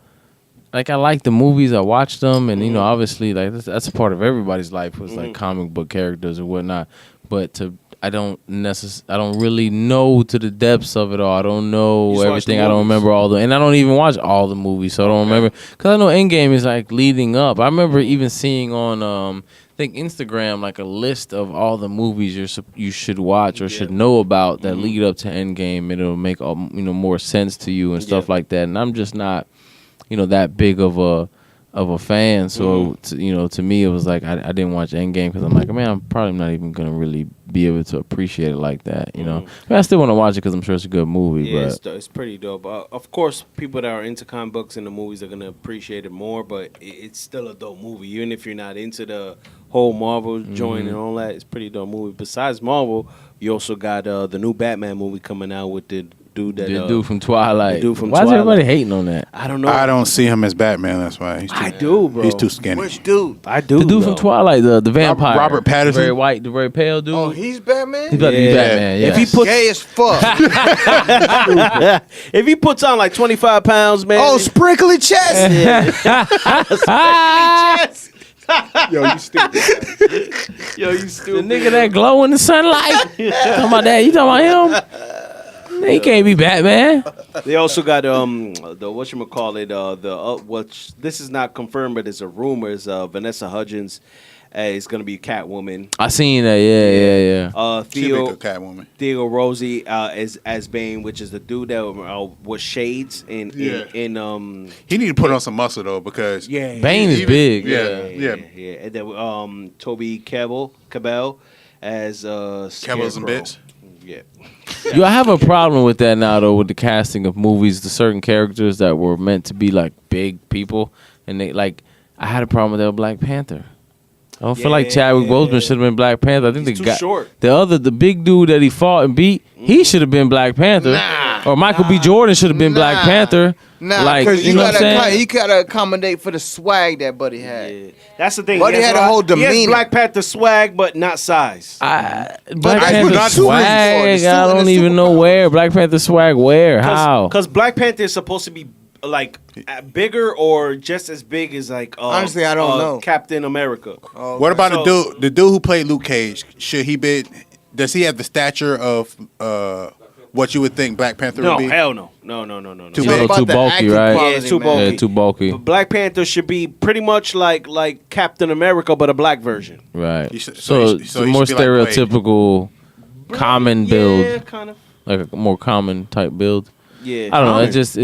Like, I like the movies, I watch them, and, obviously, like, that's a part of everybody's life was, like, comic book characters and whatnot. But I don't really know to the depths of it all. I don't know everything. I don't remember and I don't even watch all the movies, so I don't remember. Because I know Endgame is, like, leading up. I remember even seeing on, I think, Instagram, like, a list of all the movies you should watch or should know about that lead up to Endgame. It'll make, more sense to you and stuff like that. And I'm just not... that big of a fan. So to me, it was like I didn't watch Endgame because I'm like, man, I'm probably not even gonna really be able to appreciate it like that. I mean, I still want to watch it because I'm sure it's a good movie. Yeah, but it's pretty dope. Of course, people that are into comic books and the movies are gonna appreciate it more. But it's still a dope movie, even if you're not into the whole Marvel joint and all that. It's a pretty dope movie. Besides Marvel, you also got the new Batman movie coming out with the dude from Twilight. Why is everybody hating on that? I don't know. I don't see him as Batman. That's why I do, bro. He's too skinny. Which dude? I do. The dude from Twilight, the vampire, Robert Pattinson, the very white, the very pale dude. Oh, he's Batman. He's about to be Batman. Yeah. If he puts gay as fuck. if he puts on like 25 pounds, man. Oh, sprinkly chest. Yo, you stupid. The nigga that glow in the sunlight. Talking about that? You talking about him? He can't be Batman. They also got the whatchamacallit, which this is not confirmed, but it's a rumor. Is Vanessa Hudgens is gonna be Catwoman. I seen that. Yeah. Theo Rosie as Bane, which is the dude that was Shades in he need to put on some muscle though because Bane is big. Yeah. And then Toby Cabell as Cabell's a bitch. Yeah. Yo, I have a problem with that now though, with the casting of movies, the certain characters that were meant to be like big people, and they like I had a problem with that with Black Panther. I don't feel like Chadwick Boseman should have been Black Panther. I think He's too short. The big dude that he fought and beat, he should have been Black Panther. Or Michael B. Jordan should have been Black Panther. Because you know what I'm saying? You gotta accommodate for the swag that Buddy had. Yeah. That's the thing. Buddy had a whole demeanor. He has Black Panther swag, but not size. Black Panther swag, I don't even know where. Black Panther swag where? How? Because Black Panther is supposed to be bigger or just as big as like Honestly, I don't know. Captain America. Oh, What about So- the dude who played Luke Cage? Should he be? Does he have the stature of what you would think Black Panther No, would be? hell no. No. Too He's big? a little too bulky, right? Yeah, it's too man. bulky. Yeah, too bulky. But Black Panther should be pretty much like Captain America, but a black version. Right. He should- So, he so should more be like Blade. stereotypical, common build, Yeah, kind of. like a more common type build. Yeah. I don't know. It just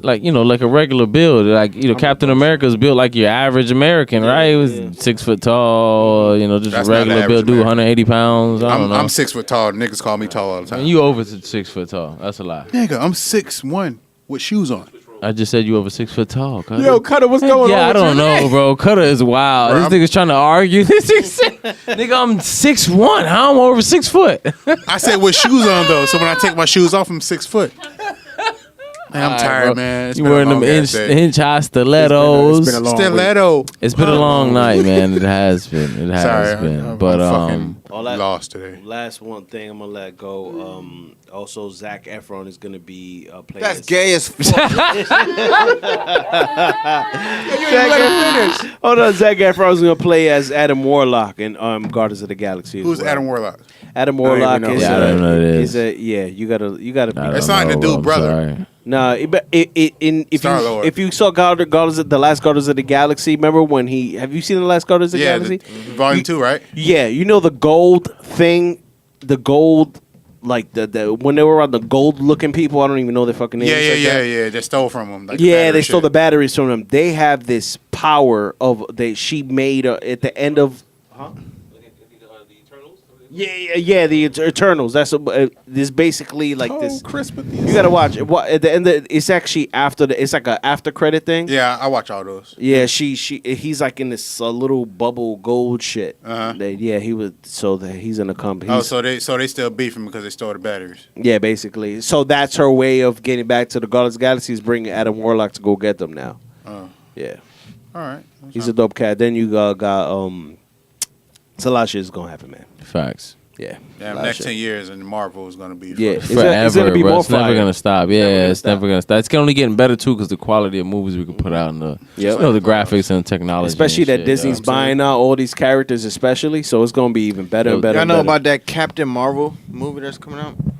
like like a regular build. Like Captain America's built like your average American, right? He was 6 foot tall. Just That's a not regular the build, average dude, American. 180 pounds. I don't know. I'm 6 foot tall. Niggas call me tall all the time. And you over 6 foot tall. That's a lie. Nigga, I'm 6'1" with shoes on. I just said you over 6 foot tall. Cutter. Yo, Cutter, what's going on? Yeah, I with don't you? know, bro. Cutter is wild. Bro, This nigga's trying to argue. This nigga said, nigga, I'm 6'1". How I'm over 6 foot? I said with shoes on though, so when I take my shoes off, I'm 6 foot. Man, I'm tired, bro. man. It's You been a wearing them long ass day. inch high stilettos. It's been a long Stiletto. It's been a long night, man. It has been. It has Sorry, been. I'm But fucking All that- lost today. Last one thing I'm gonna let go. Also, Zac Efron is gonna be playing. That's gay as fuck. Hold on, Zac Efron's gonna play as Adam Warlock in Guardians of the Galaxy. as Who's well. Adam Warlock? Adam Warlock even know is who that is. Yeah, I don't know who it is. You gotta I don't That's not the know, dude, I'm brother. sorry. Nah, Star-Lord. if you saw the last Guardians of the Galaxy, remember when have you seen the last Guardians of the Yeah, Galaxy? volume 2, right? Yeah, you know the gold thing, the gold, like the when they were on the gold looking people. I don't even know their fucking names. Yeah. They stole from him. Like the Yeah, battery they stole shit. the batteries from them. They have this power of she made at the end of. Yeah, the Eternals. That's this basically like this. You gotta watch it. At the end, it's actually it's like a after credit thing. Yeah, I watch all those. Yeah, he's like in this little bubble gold shit. Uh-huh. He was he's in a company. Oh, so they still beefing because they stole the batteries. Yeah, basically. So that's her way of getting back to the Guardians of the Galaxy is bringing Adam Warlock to go get them now. Oh, Yeah, all right. he's a dope cat. Then you got it's a lot of shit is gonna happen, man. Facts. Yeah, Yeah, a lot the of next shit. 10 years and Marvel is gonna be Yeah, fucking- Forever, it's gonna be bro. more It's never fire. gonna stop. Never Yeah, gonna it's stop. never gonna stop. It's only getting better too because the quality of movies we can put out and the the graphics and technology, Especially and that shit, Disney's you know what I'm buying out all these characters, especially. So it's gonna be even better and better. Y'all and know better. about that Captain Marvel movie that's coming out? saying?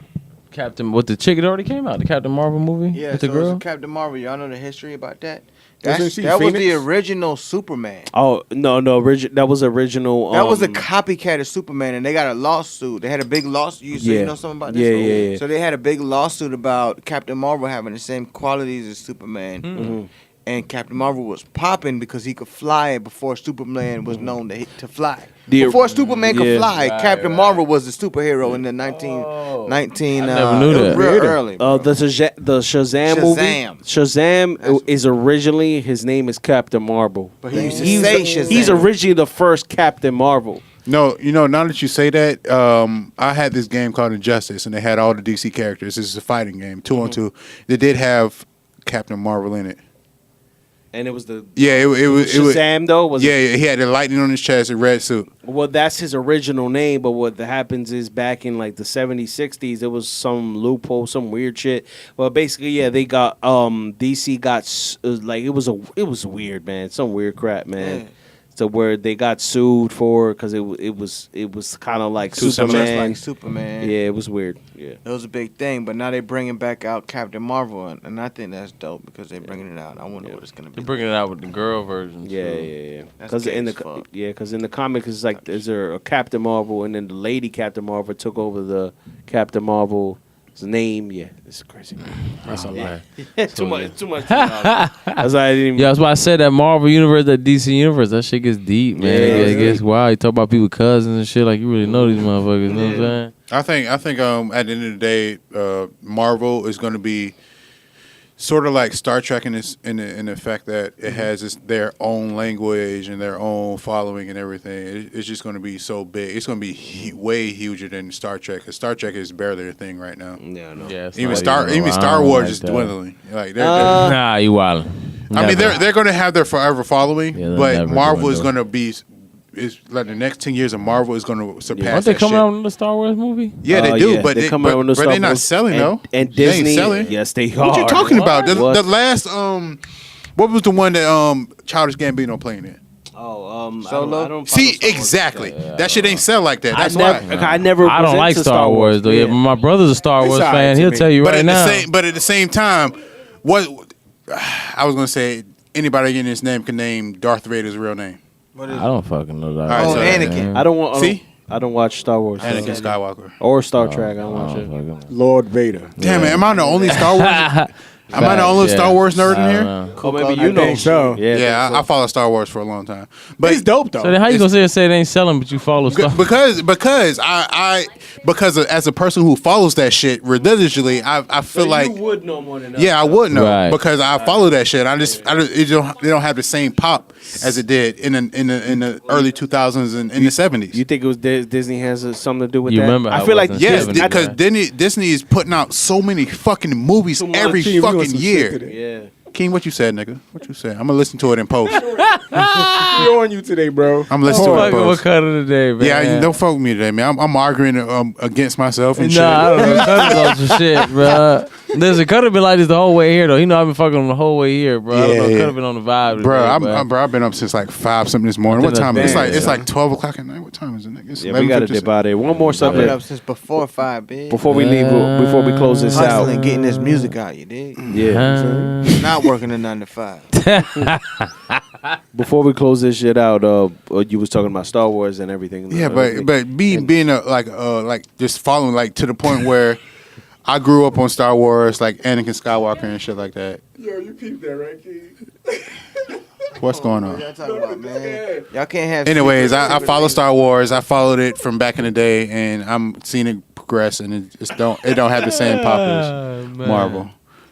Captain, what the chick it already came out? The Captain Marvel movie Yeah, with so the girl. it's Captain Marvel. Y'all know the history about that? Wasn't she That was the Phoenix? original Superman. Oh no, that was original. That was a copycat of Superman, and they got a lawsuit. They had a big lawsuit. You know something about this? Yeah. So they had a big lawsuit about Captain Marvel having the same qualities as Superman. Mm-hmm. And Captain Marvel was popping because he could fly before Superman was known to fly. The- Before Superman could Yeah. fly, Right, Captain right. Marvel was the superhero in the 19. I never knew it was that. real Yeah. early. bro. The Shazam movie. Shazam is originally his name is Captain Marvel. But he used to He's say the- Shazam. He's originally the first Captain Marvel. No, now that you say that, I had this game called Injustice, and they had all the DC characters. This is a fighting game, 2-on-2. They did have Captain Marvel in it. And it was the Yeah, it was. Shazam though. Was Yeah, he had the lightning on his chest, a red suit. Well, that's his original name, but what happens is back in like the 70s, 60s, there was some loophole, some weird shit. Well, basically, yeah, they got DC got like it was weird, man, some weird crap, man. Yeah. So where they got sued for because it was kind of like Too similar. Just Superman. like Superman. Yeah, it was weird. Yeah. It was a big thing, but now they're bringing back out Captain Marvel, and I think that's dope because they're bringing it out. I wonder what it's gonna be. They're bringing it out with the girl version. Yeah, too. yeah. That's Because gay in as the fuck. because in the comics it's like there's a Captain Marvel and then the lady Captain Marvel took over the Captain Marvel's name. Yeah, it's crazy. That's a lie. too much. That's why I didn't. Yeah, that's why I said that Marvel universe, that DC universe, that shit gets deep, man. Yeah, it it's gets wild. You talk about people cousins and shit like you really know these motherfuckers. You know what I'm saying? I think at the end of the day, Marvel is going to be sort of like Star Trek in the fact that it has their own language and their own following and everything. It's just going to be so big. It's going to be way huger than Star Trek. 'Cause Star Trek is barely a thing right now. Yeah, no. Yeah, it's Even not Star around Wars like is that. dwindling. Like Nah, you wildin'. I mean, Never. they're going to have their forever following, Yeah, they'll but never Marvel is dwindle. going to be is like the next 10 years of Marvel is going to surpass. Aren't they that coming shit. out with the Star Wars movie? Yeah, they do, but they're coming out with the Star they're not Wars. selling though. And They ain't Disney, selling. yes, they are. What you talking about? The What? last what was the one that Childish Gambino playing in? Solo? I don't See, follow Star Wars. exactly. That shit ain't sell like that. That's why. I never. I don't was like into Star Wars though. Yeah, but my brother's a Star Wars alright fan. to He'll me. tell you But right at now. the same time, what I was gonna say, anybody getting this name can name Darth Vader's real name. I don't fucking know that. All right, so- Anakin. I don't want. See? I don't watch Star Wars. Anakin Skywalker. Or Star Trek. I don't watch it. Lord Vader. Damn it, am I the only Star Wars? Am I the only Star Wars nerd in here? Oh, maybe I you know. think so. Yeah, I follow Star Wars for a long time. But It's dope though. So then how you gonna say it ain't selling, but you follow Star? because as a person who follows that shit religiously, I feel like you would know more than us. yeah, I would know Right. because I follow that shit. They don't have the same pop as it did in the early 2000s and in the 70s. You think it was Disney has something to do with You that? remember how I feel it like was in Yes, 70s, because right? Disney is putting out so many fucking movies every King, we on fucking some shit year. today. Yeah. King, what you said, nigga? What you said? I'm gonna listen to it in post. We on you today, bro. I'm listening to it in Fucking what post. cut of the day, man. Yeah, don't fuck with me today, man. I'm arguing against myself and shit. Nah, I don't know. Cutter's on some shit, bro. Listen, Cutter been like this the whole way here, though. You know I've been fucking him the whole way here, bro. I don't know. Yeah. Cutter been on the vibe, Bro, today, I've been up since like 5 something this morning. What Within time? a It's band, like 12 o'clock at night. What time is it, nigga? It's Yeah, we got to 11:56. dip out there. One more I've been subject up since before 5, bitch. before we leave. Before we close this out. Hustling, getting this music out, you dig? Yeah. Not working a 9 to 5. Before we close this shit out, you was talking about Star Wars and everything. Yeah, but being like just following like to the point where I grew up on Star Wars, like Anakin Skywalker and shit like that. Yo, you peeped that, right, King? What's going on? Y'all talking about, man? Y'all can't have. Anyways, I follow Star Wars. I followed it from back in the day, and I'm seeing it progress, and it don't have the same pop as Marvel.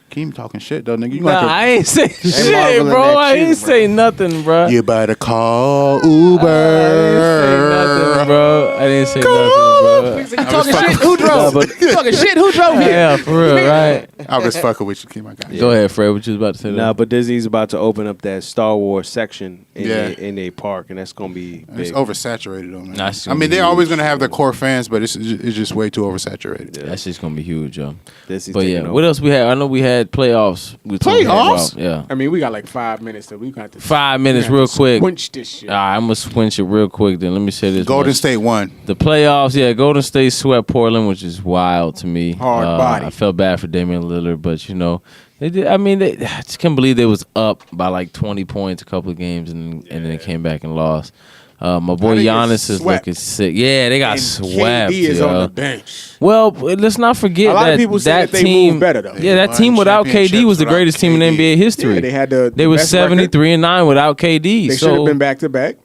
Keep talking shit though, nigga. You Nah, I ain't say shit, marveling bro. that I shit, ain't bro. say nothing, bro. You better call I didn't say Uber. nothing, bro. I didn't say nothing, bro. Talking shit. Who drove? Talking shit. Who drove here? Yeah, for real, right? I was fucking with you, Keep my guy. Go ahead, Fred. What you was about to say? Nah, but Disney's about to open up that Star Wars section Yeah. in a park, and that's gonna be It's big. oversaturated though, man. Nah, it's I mean, they're always gonna have their core fans, but it's just way too oversaturated. That's just gonna be huge, yo. Disney's But taking yeah, over. what else we had? I know we had playoffs. We talked Playoffs? about, yeah. I mean, we got like 5 minutes, so we got to 5 minutes, real quick. quench this shit. All right, I'm gonna squinch it real quick. Then let me say this: Golden much. State won. The playoffs, yeah. Golden State swept Portland, which is wild to me. Hard body. I felt bad for Damian Lillard, but you know, they did. I mean, I just can't believe they was up by like 20 points a couple of games, and then they came back and lost. My boy they get Giannis is swept. looking sick. Yeah, they got And swept. KD is yo. on the bench. Well, let's not forget A lot that of people say that they team moved better, though. Yeah, that They team won without KD championships was the without greatest team in KD. NBA history. Yeah, they had the They were best record. 73-9 without KD. They should so have been back to back.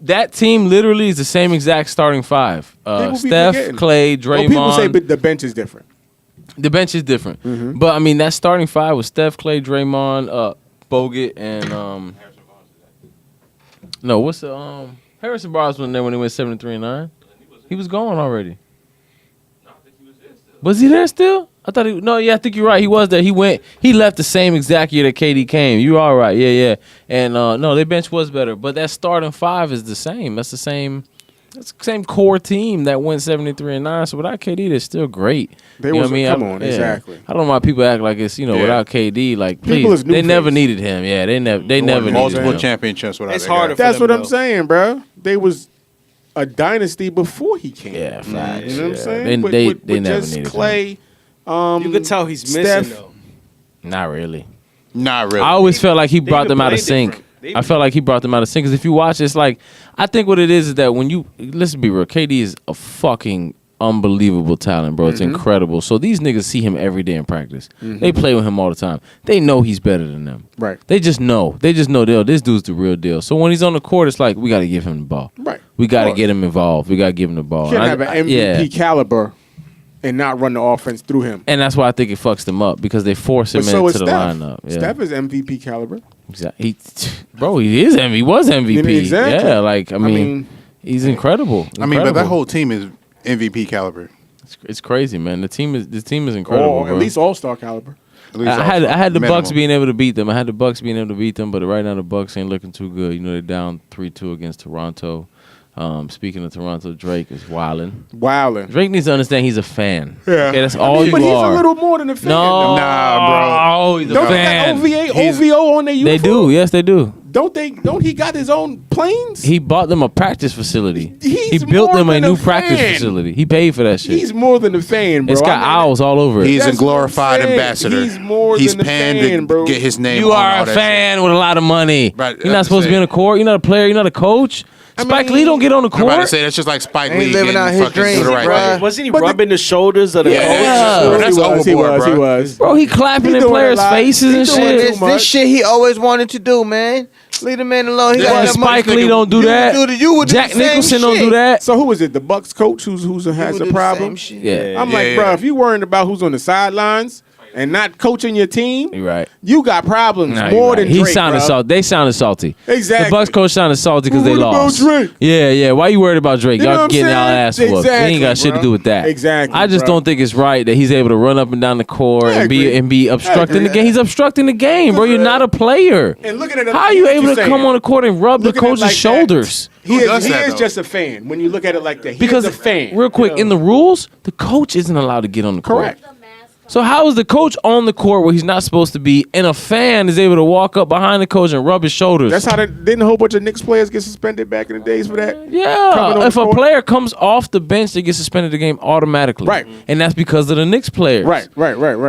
that team literally is the same exact starting five. People be Steph, forgetting. Clay, Well, Draymond. people say but the bench is different. The bench is different, Mm-hmm. but I mean that starting five was Steph, Clay, Draymond, Bogut, and no, what's the Harrison Barnes wasn't there when he went 73-9. He was gone already. Was he there still? I thought I think you're right. He was there. He left the same exact year that KD came. You are right. Yeah. And no, their bench was better, but that starting five is the same. That's the same core team that went 73-9. So without KD, they're still great. They You know was what I mean? come on, exactly. I don't know why people act like it's Yeah. without KD. Like People please, is new they never face. needed him. Yeah, they never needed Multiple him. championships without It's that harder guy. for That's them, what I'm though. saying, bro. They was a dynasty before he came. Yeah, facts. You know what I'm Yeah. saying? They with never just needed Clay. You could tell he's missing Steph. though. Not really. Not really. I always felt like he brought even them out of play sync. different. They I even- felt like he brought them out of sync. Because if you watch, it's like I think what it is that when you let's be real, KD is a fucking unbelievable talent, bro. It's incredible. So these niggas see him every day in practice. They play with him all the time. They know he's better than them. Right. They just know. They just know this dude's the real deal. So when he's on the court, it's like we got to give him the ball. Right. We got to Of course. get him involved. We got to give him the ball. You can't And have an MVP caliber and not run the offense through him. And that's why I think it fucks them up because they force him But so into is the Steph. lineup. Yeah. Steph is MVP caliber. Exactly. He was MVP. Exactly. Yeah, like I mean, he's incredible. I mean, but that Incredible. whole team is MVP caliber. it's crazy, man. The team is incredible. Or at bro. least all-star caliber. At least I had the minimum. Bucks being able to beat them. I had the Bucks being able to beat them, but right now the Bucks ain't looking too good. You know they're down 3-2 against Toronto. Speaking of Toronto, Drake is wilding. Wildin'. Drake needs to understand he's a fan. Yeah. Okay, that's all you but are. he's a little more than a fan. No, Nah, bro. He's a Don't fan. they got OVO on their uniform? They do. Yes, they do. Don't he got his own planes? He bought them a practice facility. He's He built more them a than new a practice fan. facility. He paid for that shit. He's more than a fan, bro. It's got owls all over it. He's a That's what I'm glorified saying. ambassador. He's more He's than a paying fan, to bro. get his name. You on are all a that fan with a lot of money. Right, You're not supposed to be in the court. You're not a player. You're not a coach. Spike Lee don't get on the shit. I'm about to court. say that's just like Spike He Lee living getting out his fucking dreams, do the right bruh. thing. Wasn't he rubbing the shoulders of the Yeah. coach? Bro, that's overboard, He bro. was. Bro, he clapping He in doing players' a lot. faces He and doing shit. too This much. shit he always wanted to do, man. Leave the man alone. He Yeah, got Well, that Spike money. Lee don't do You that. would do the- you would do Jack the same Nicholson don't shit. do that. So who is it? The Bucks coach who has You a would do the problem? same shit. Yeah. I'm like, Yeah, bro, yeah. if you worrying about who's on the sidelines and not coaching your team, You're right. you got problems Nah, more you're than right. Drake. He sounded bro. salty. They sounded salty. Exactly. The Bucks coach sounded salty because they What about lost. Drake? Yeah. Why you worried about Drake? You know Y'all what I'm getting y'all saying? ass whooped. He ain't got shit to bro. do with that. Exactly, I just bro. don't think it's right that he's able to run up and down the court I and agree. be obstructing the agree. game. He's obstructing the game, bro. You're not a player. And looking at it, How are you like able to saying, come on the court and rub the looking at it coach's like that, shoulders? He Who does is that, though? just a fan when you look at it like that. He Because is a fan. real quick, in the rules, the coach isn't allowed to get on the court. Correct. So how is the coach on the court where he's not supposed to be, and a fan is able to walk up behind the coach and rub his shoulders? That's how didn't a whole bunch of Knicks players get suspended back in the days for that? Coming Yeah, on if the a court? player comes off the bench, they get suspended the game automatically. Right. And that's because of the Knicks players. Right.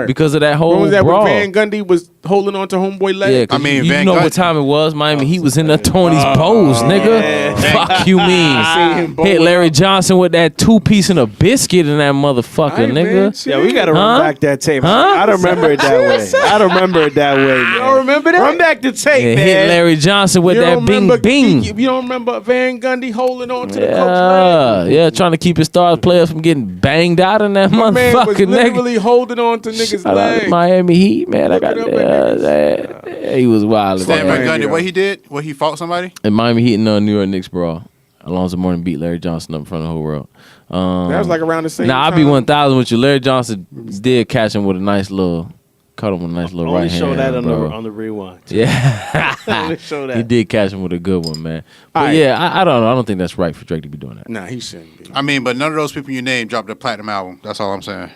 Because of that whole When was that brawl. when Van Gundy was holding on to homeboy leg? Yeah, 'cause I mean, you Van know Gundy- what time it was. Miami Heat was in the Tony's pose, nigga. Fuck you mean. Hit Larry Johnson with that 2-piece and a biscuit in that motherfucker, Hey, man, nigga. shit. Yeah, we gotta run Huh? back that tape. Huh? I don't remember it that way. I don't remember it that way. Man. You don't remember that? Run back the tape, Yeah, man. hit Larry Johnson with You that don't bing remember- bing. You don't remember Van Gundy holding on to the coach's leg? Yeah, trying to keep his star players from getting banged out in that My man was motherfucking nigga. literally holding on to niggas' Shout out to legs. Miami Heat, man. I got Look it up, he was wild. Stan Yeah. Van Gundy, what he did? What he fought somebody? And Miami Heat and New York Knicks brawl. Alonzo Mourning beat Larry Johnson up in front of the whole world. That was like around the same Now time. I'll be 1,000 with you. Larry Johnson did catch him with a nice little, cut him with a nice little Only right show hand. that bro. on the rewind. Yeah, Only show that. he did catch him with a good one, man. But All right. yeah, I don't know. I don't think that's right for Drake to be doing that. Nah, he shouldn't be. I mean, but none of those people you named dropped a platinum album. That's all I'm saying.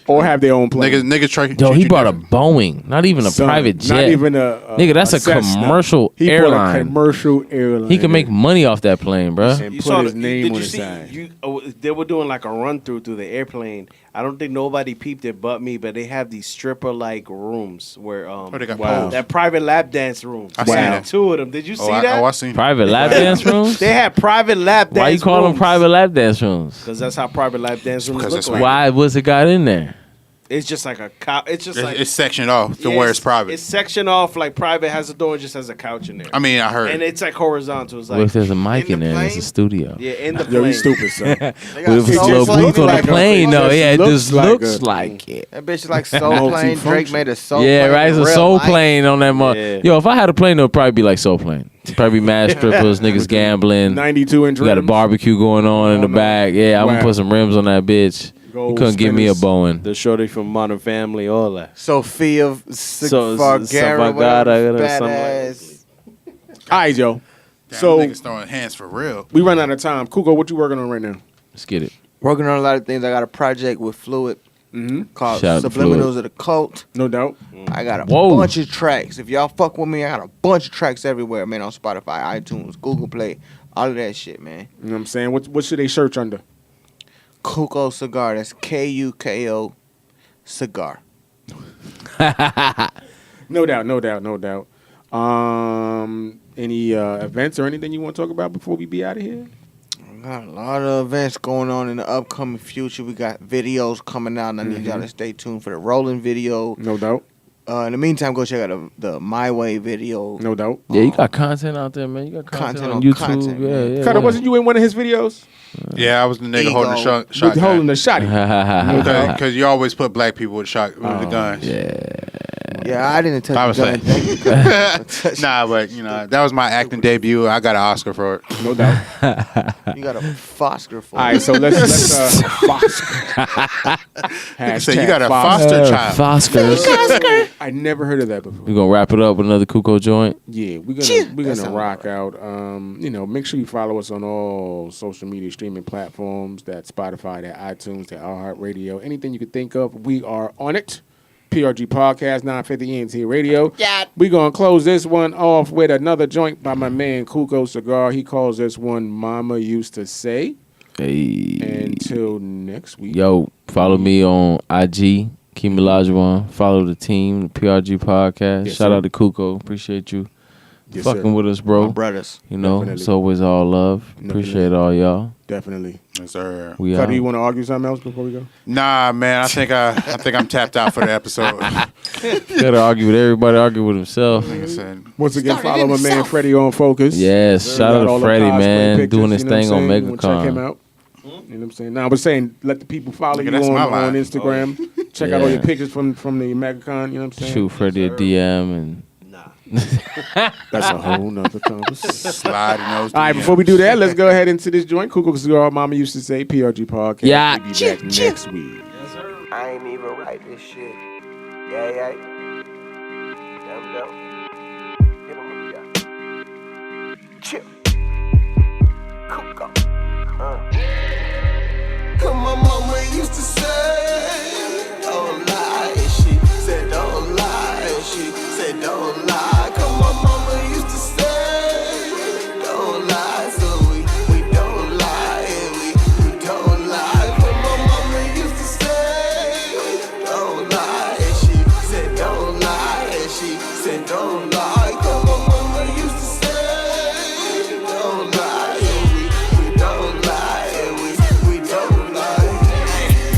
Or have their own plane. Niggas try. Yo, he brought a Boeing, not even a Son, private jet. Not even a Nigga, that's a Cessna. commercial He bought airline. a commercial airline. He can make money off that plane, bro. And put his name did on you the see? side. They were doing like a run through the airplane. I don't think nobody peeped it but me. But they have these stripper like rooms where they got Wow. poles. that private lap dance rooms. I They seen had that. 2 of them. Did you see I that? seen. Private lap dance rooms? They had private lap dance. Why you call them private lap dance rooms? Because that's how private lap dance rooms Because look it's like. Why was it got in there? It's just like a couch. It's just like It's sectioned off to yeah, where it's private. It's sectioned off like private has a door, and just has a couch in there. I mean, I heard. and it's like horizontal. It's like What if there's a mic in in the there and it's a plane? studio? yeah, in the Yo, plane. you stupid, son. They What got if it's a Soul little Plane. booth on the like a- plane? No, it yeah, it looks just like looks a- like it. That bitch is like Soul Plane. Drake Multifunction. made a Soul Yeah, Plane. right. It's in a real soul life. plane on that mug. Yeah. Yo, if I had a plane, it would probably be like Soul Plane. It'd probably be mad strippers, niggas gambling. 92-inch We got a rims. barbecue going on in the no. back. Yeah, I'm Wow. gonna put some rims on that bitch. You Gold couldn't give me a spinners. Boeing. The shorty from Modern Family, all that. Sophia Savagara, Savagara, something like badass. All right, yo. Damn, So niggas throwing hands for real. we run out of time. Kuko, what you working on right now? Let's get it. Working on a lot of things. I got a project with Fluid called Shout out to Subliminals Fluid. of the Cult. No doubt. I got a Whoa. bunch of tracks. If y'all fuck with me, I got a bunch of tracks everywhere, man, on Spotify, iTunes, Google Play, all of that shit, man. You know what I'm saying? What should they search under? Kuko Cigar. That's Kuko Cigar. No doubt. Any events or anything you want to talk about before we be out of here? We got a lot of events going on in the upcoming future. We got videos coming out, and I need y'all to stay tuned for the rolling video. No doubt. In the meantime, go check out the My Way video. No doubt. Yeah, you got content out there, man. You got content, on YouTube. content, yeah, man. yeah. Cutter, wasn't you in one of his videos? Yeah, I was the nigga holding the Ego. shot. Holding the shot. Because you always put black people with the guns. Yeah, I didn't touch I was the gun. like- Thank you. Nah, but that was my acting debut. I got an Oscar for it. No doubt. You got a Fosker for All right, so let's So you got a foster child. Foskers. I never heard of that before. We gonna wrap it up with another Kuko joint. Yeah, we're gonna rock out. Make sure you follow us on all social media streaming platforms. That Spotify, that iTunes, that iHeartRadio, anything you could think of, we are on it. PRG Podcast, 950 ENT Radio. Yeah. We're gonna close this one off with another joint by my man Kuko Cigar. He calls this one "Mama Used to Say." Hey. Until next week. Yo, follow me on IG, Keem Olajuwon. Follow the team, the PRG Podcast. Yes, Shout sir. out to Kuko. Appreciate you Yes, fucking sir. with us, bro. my brothers. You know, Definitely. it's always all love. Appreciate all y'all. Definitely. Yes, sir. We Cuddy, out. you want to argue something else before we go? Nah, man. I think I'm tapped out for the episode. Gotta argue with everybody, argue with himself. Like I said, Once again, Started follow in my the man South. Freddie on Focus. Yes, Got shout out all to the Freddie, cosplay man, pictures, doing his you know what thing I'm on saying? You wanna Check him MegaCon. out. You know what I'm saying? Now, I was saying, let the people follow Nigga, you that's my on line. Instagram. Check out all Yeah. your pictures from the MegaCon. You know what I'm saying? Shoot Freddie a DM and That's a whole nother conversation. sliding those. All right, before we do that, let's go ahead into this joint. Kuko Cigar, Mama used to say, PRG Podcast. Yeah. We'll be back next week. I ain't even write this shit. Yeah. Damn. Hit him with the chill. Kuko. My mama used to say, don't lie. And she said, don't lie. And she said, don't lie. Cause my mama used to say, don't lie. So we don't lie. And we don't lie. Cause my mama used to say, don't lie. And she said, don't lie. And she said, don't lie. Cause my mama used to say, don't lie. And we don't lie. And we don't lie.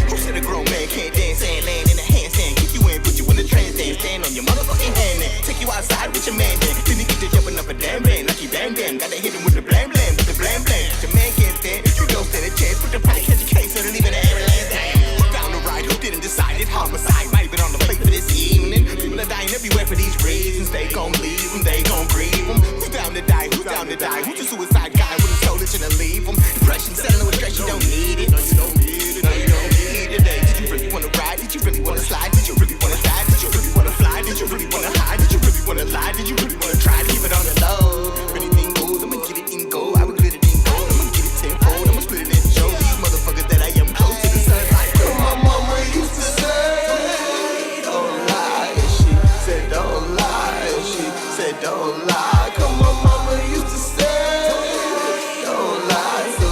Who said a grown man can't dance and land in a handstand? Kick you in, put you in the trance stand, stand on your motherfucking hand and take you outside with your man then. Then he get to jumping up a damn band, like he bam bam. Gotta hit him with the blam blam, with the blam blam. Your man can't stand, you don't stand a chance. Put the price, catch a case, and leave it in every last damn. Who down the ride, who didn't decide it? Homicide might have been on the plate for this evening. People are dying everywhere for these reasons. They gon' leave them, they gon' grieve them. Who's down to die? Who's down to die? Who's a suicide guy with a soul that's gonna leave them? Depression, settling with stress, you don't need it. No, you don't need it. No, you don't need it today. Did you really wanna ride? Did you really wanna slide? Did you really wanna die? Did you really wanna fly? Did you really wanna hide? Did you really wanna lie? Did you really wanna try to keep it on the low? If anything goes, I'ma get it in gold. I would get it in gold. I'ma get it tenfold. I'ma split it and show these motherfuckers that I am close to the sun. Like my mama used to say, don't lie. And she said, don't lie. And she said, don't lie. Cause my mama used to say, don't lie. So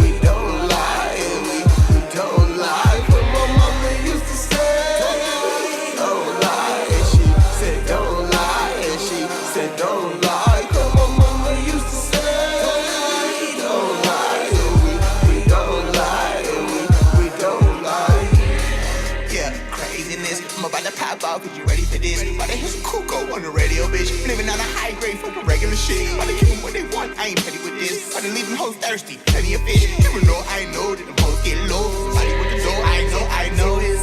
we don't lie. And we don't lie. Cause my mama used to say, don't lie. And she said, don't lie. And she said, don't lie. Cause my mama used to say, don't lie. And we don't lie. And we don't lie. Yeah, craziness. I'm about to pop out, cause you ready for this? About to hit some Kuko on the radio, bitch. Living on a high grade, fucking regular shit. About to give them what they want, I ain't petty with this. About to leave them hoes thirsty, plenty of fish. Never know, I know that them hoes get low. Somebody with the door, I know it's